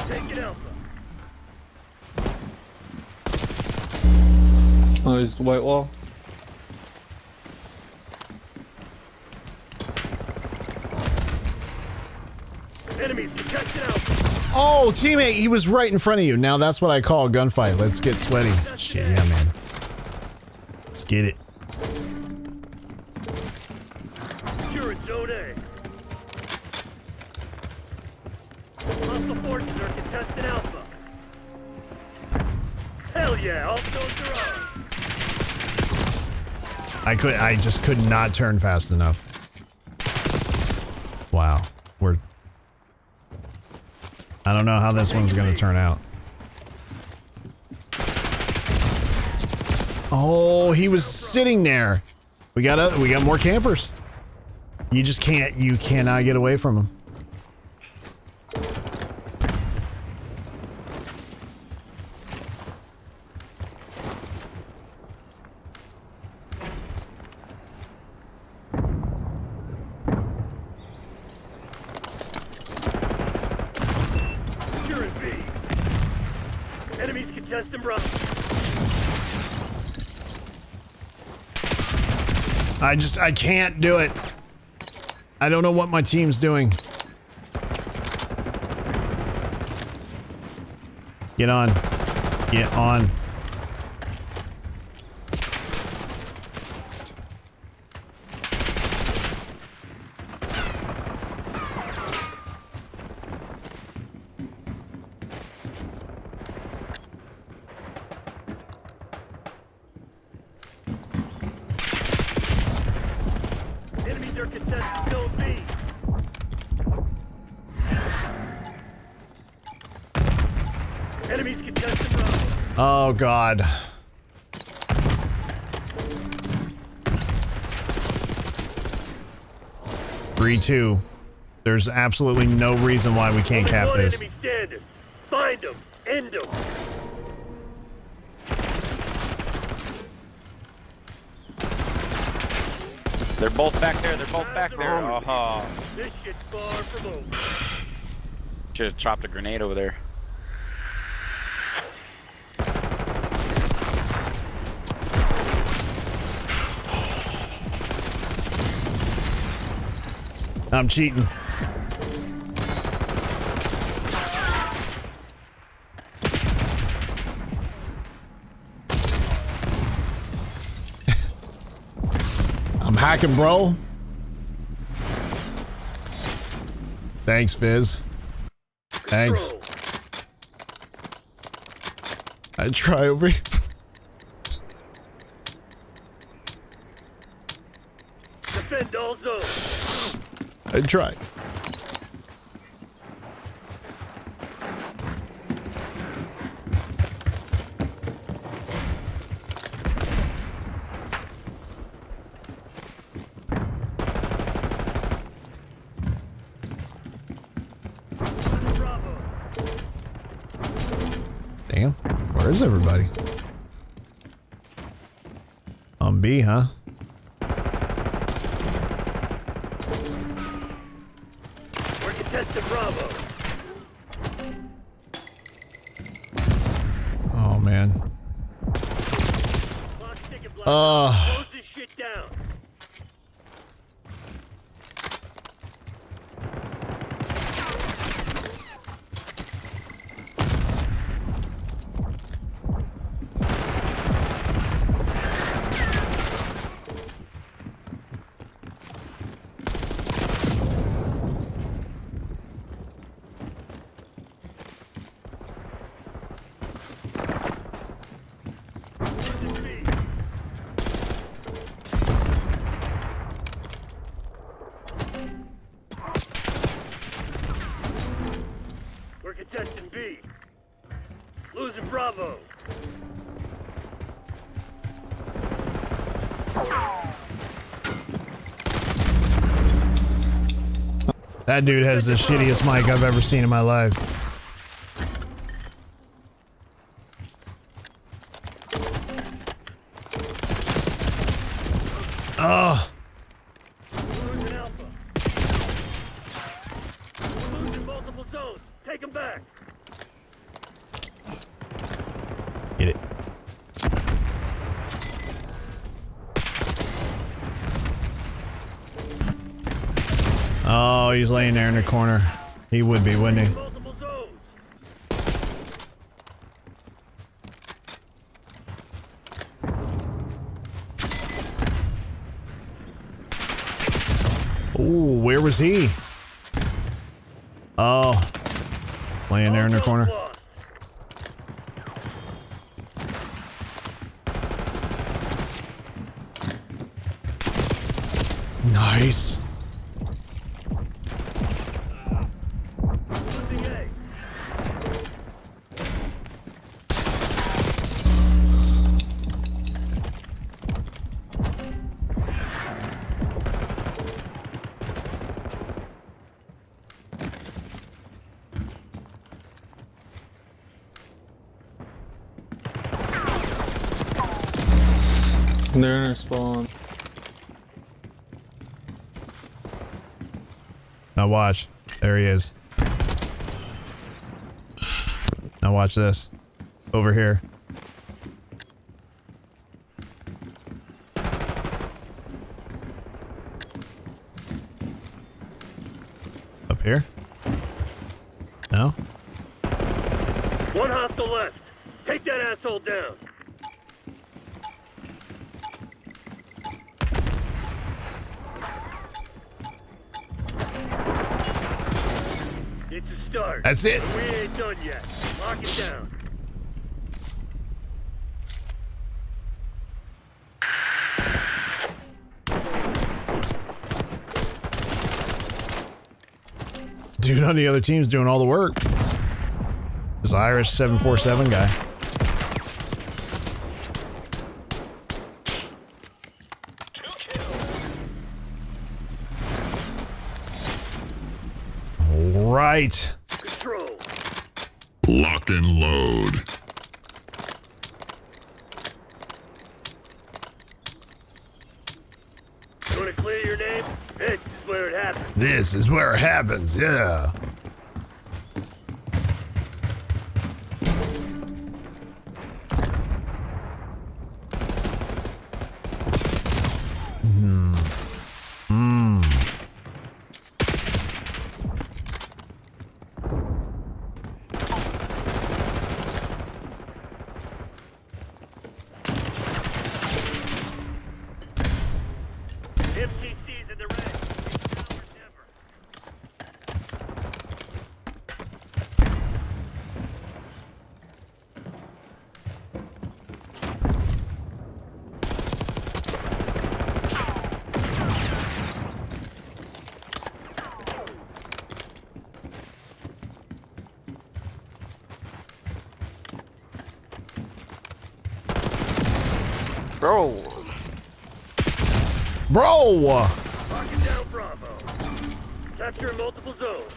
Taking Alpha. Oh, he's the white wall. Enemies contested Alpha. Oh, teammate, he was right in front of you. Now that's what I call a gunfight. Let's get sweaty. Shit, yeah, man. Let's get it. Secure it, Zone A. Hostile forces are contesting Alpha. Hell yeah, all stones are on. I just could not turn fast enough. Wow. I don't know how this one's gonna turn out. Oh, he was sitting there. We got more campers. You cannot get away from him. Securing B. Enemies contesting Bravo. I can't do it. I don't know what my team's doing. Get on. Get on. Oh, God. Three, two. There's absolutely no reason why we can't cap this. Enemy standing. Find them. End them. They're both back there. They're both back there. Oh. This shit's far from over. Should have dropped a grenade over there. I'm cheating. I'm hacking, bro. Thanks, Fizz. Thanks. I try over here. Defend all zones. I try. Damn, where is everybody? On B, huh? We're contesting Bravo. Oh man. Close this shit down. We're contesting B. Losing Bravo. That dude has the shittiest mic I've ever seen in my life. Oh. Losing Alpha. Losing multiple zones. Take them back. Get it. Oh, he's laying there in the corner. He would be, wouldn't he? Multiple zones. Ooh, where was he? Oh, laying there in the corner. Nice. Losing A. They're in our spawn. Now watch. There he is. Now watch this. Over here. Up here? No? One hostile left. Take that asshole down. It's a start. That's it. But we ain't done yet. Lock it down. Dude on the other team's doing all the work. This Irish 747 guy. right. Control. Lock and load. You want to clear your name? This is where it happens. This is where it happens, yeah. MTC's in the red. It's now or never. Bro. Bro! Locking down Bravo. Capture multiple zones.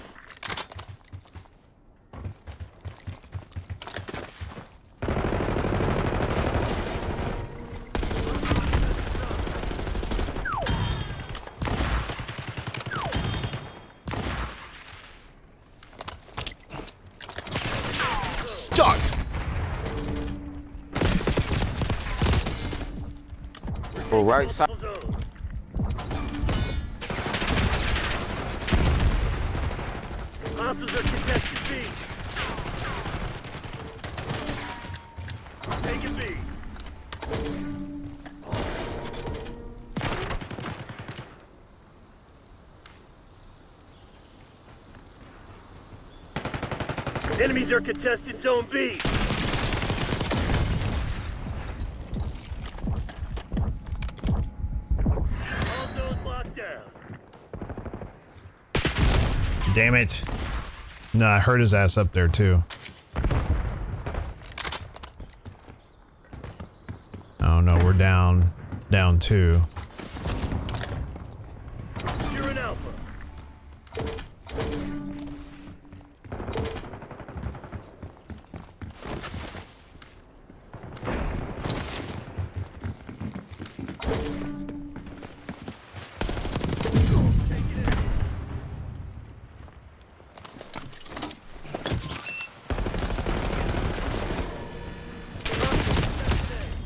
Stuck! Go right side. Multiple zones. Hostiles are contested B. Taking B. Enemies are contesting Zone B. All zones locked down. Damn it. No, I hurt his ass up there too. Oh no, we're down. Down 2. You're an alpha.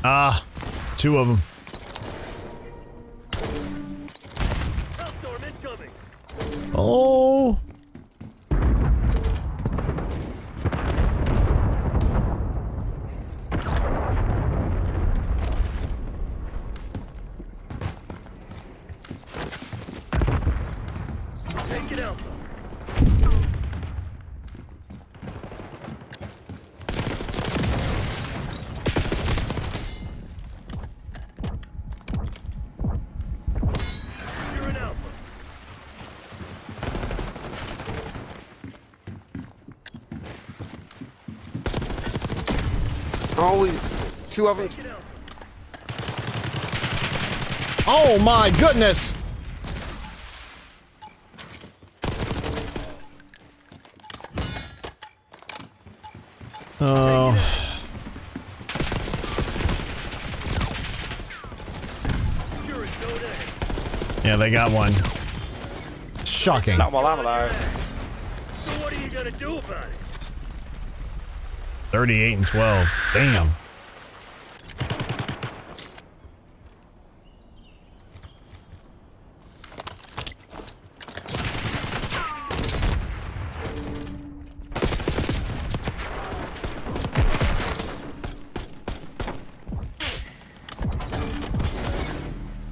Ah, 2 of them. Hellstorm incoming. Oh. Take it alpha. You're an alpha. Always 2 of them. Take it alpha. Oh my goodness. Oh. You're in Zone A. Yeah, they got one. Shocking. Not while I'm alive. So what are you gonna do about it? 38 and 12. Damn.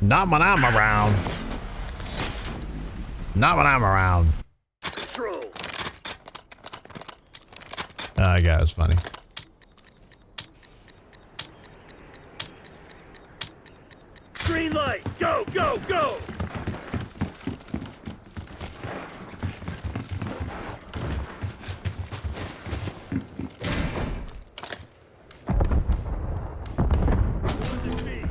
Not when I'm around. Not when I'm around. Control. That guy was funny. Green light. Go, go, go. Losing B.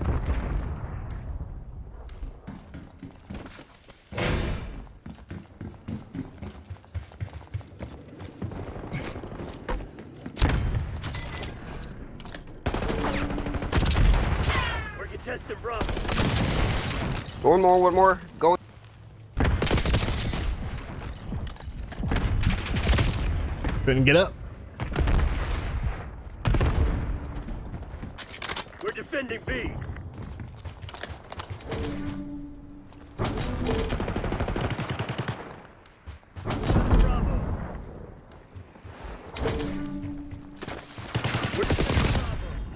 One more. Go. Couldn't get up. We're defending B.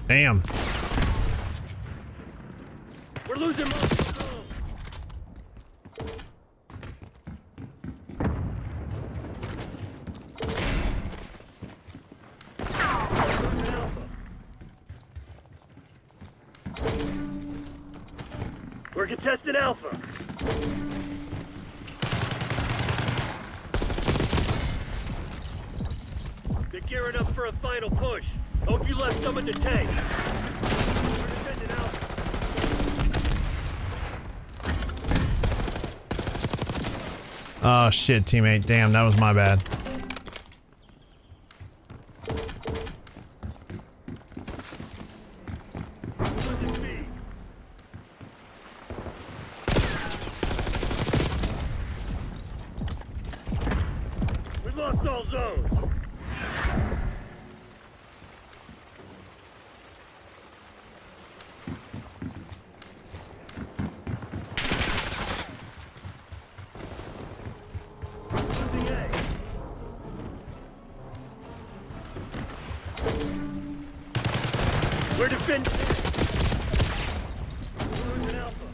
Damn. We're losing most of We're contesting Alpha. They're gearing up for a final push. Hope you left someone to tank. We're defending Alpha. Oh shit, teammate. Damn, that was my bad. We lost all zones. We're defending. We're losing Alpha.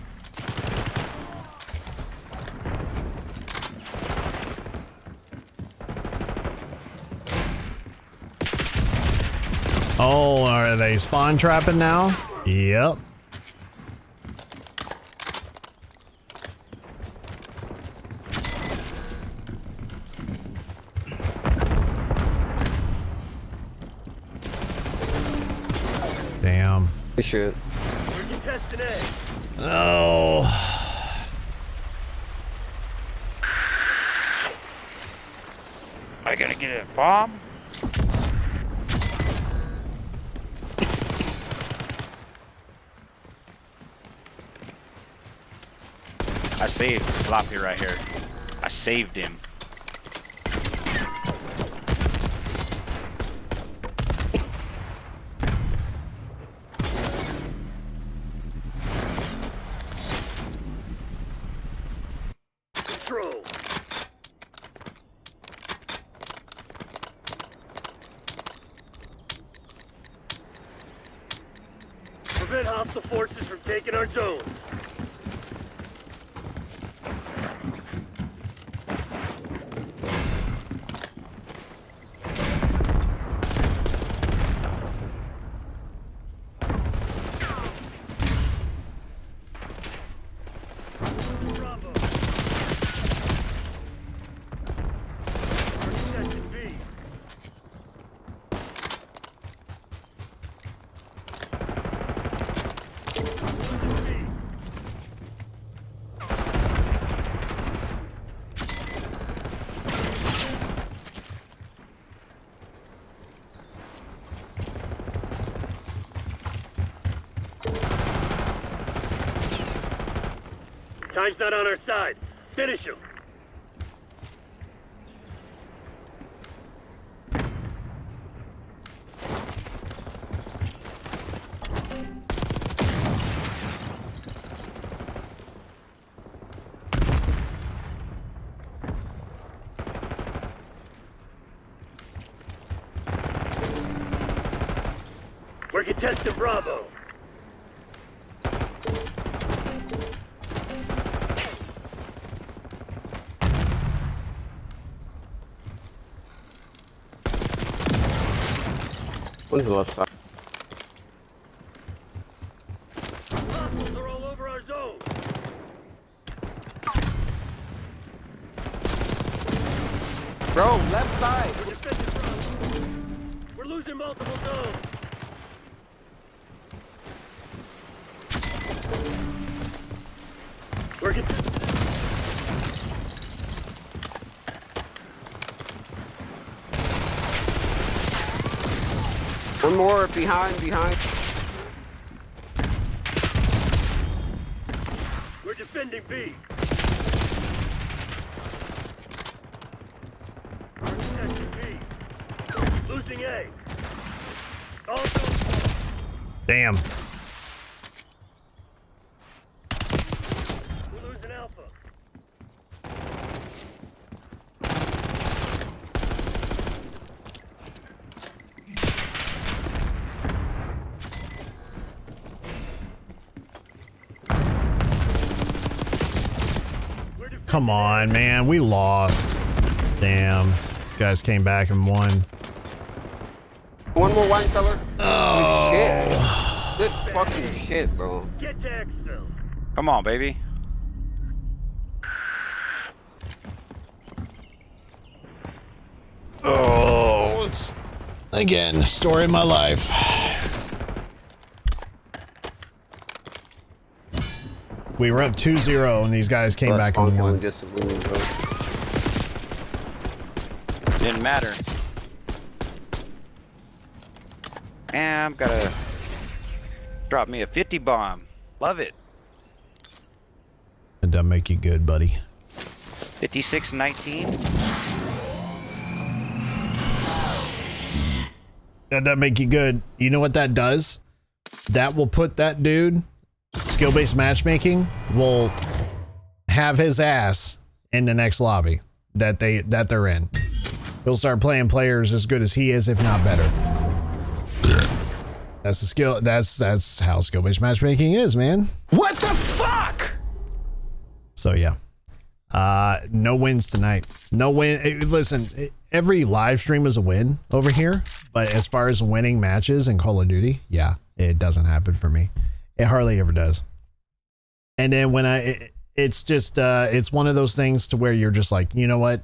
Oh, are they spawn trapping now? Yep. Damn. Good shit. We're contesting A. Oh. Am I gonna get a bomb? I saved Sloppy right here. I saved him. Control. Prevent hostile forces from taking our zones. Bravo. We're contesting B. Time's not on our side. Finish him. We're contesting Bravo. One's the left side. Hostiles are all over our zone. Bro, left side. We're defending Bravo. We're losing multiple zones. We're contesting. One more behind. We're defending. Defending B. Protecting B. Losing A. Also. Damn. We're losing Alpha. Come on, man. We lost. Damn. Guys came back and won. One more wine cellar. Oh. Shit. Good fucking shit, bro. Get to Exfil. Come on, baby. Oh, it's again story of my life. We were up 2-0 and these guys came back and won. Didn't matter. And I'm gonna drop me a 50 bomb. Love it. It doesn't make you good, buddy. 56-19. That doesn't make you good. You know what that does? That will put that dude, skill-based matchmaking, will have his ass in the next lobby that they're in. He'll start playing players as good as he is, if not better. That's the skill. That's how skill-based matchmaking is, man. What the fuck? So yeah, no wins tonight. No win. Listen, every live stream is a win over here, but as far as winning matches in Call of Duty, yeah, it doesn't happen for me. It hardly ever does. And then when it's just it's one of those things to where you're just like, you know what,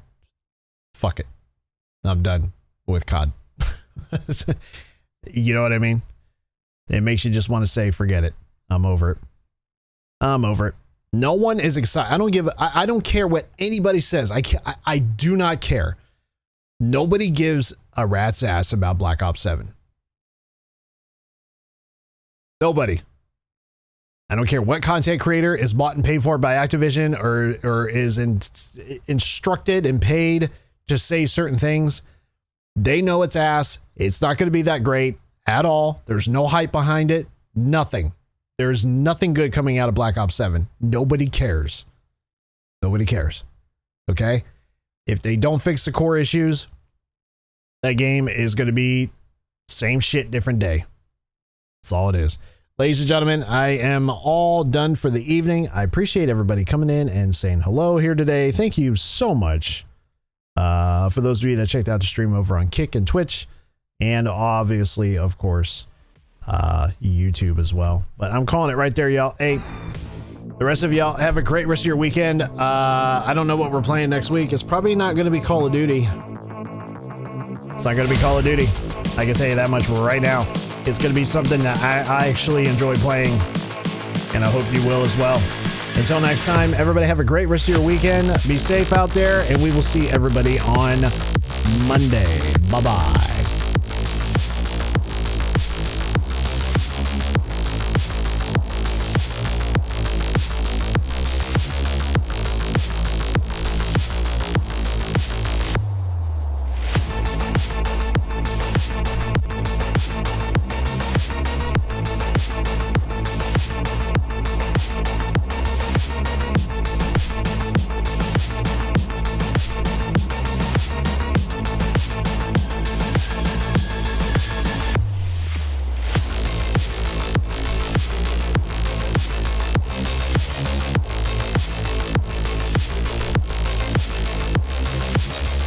fuck it, I'm done with COD. You know what I mean? It makes you just want to say, forget it. I'm over it. I'm over it. No one is excited. I don't care what anybody says. I do not care. Nobody gives a rat's ass about Black Ops 7. Nobody. I don't care what content creator is bought and paid for by Activision or is instructed and paid to say certain things. They know it's ass. It's not going to be that great at all. There's no hype behind it. Nothing. There's nothing good coming out of Black Ops 7. Nobody cares. Nobody cares. Okay? If they don't fix the core issues, that game is going to be same shit, different day. That's all it is. Ladies and gentlemen, I am all done for the evening. I appreciate everybody coming in and saying hello here today. Thank you so much. For those of you that checked out the stream over on Kick and Twitch, and obviously, of course, YouTube as well. But I'm calling it right there, y'all. Hey, the rest of y'all have a great rest of your weekend. I don't know what we're playing next week. It's probably not going to be Call of Duty. It's not going to be Call of Duty. I can tell you that much right now. It's going to be something that I actually enjoy playing, and I hope you will as well. Until next time, everybody have a great rest of your weekend. Be safe out there, and we will see everybody on Monday. Bye-bye.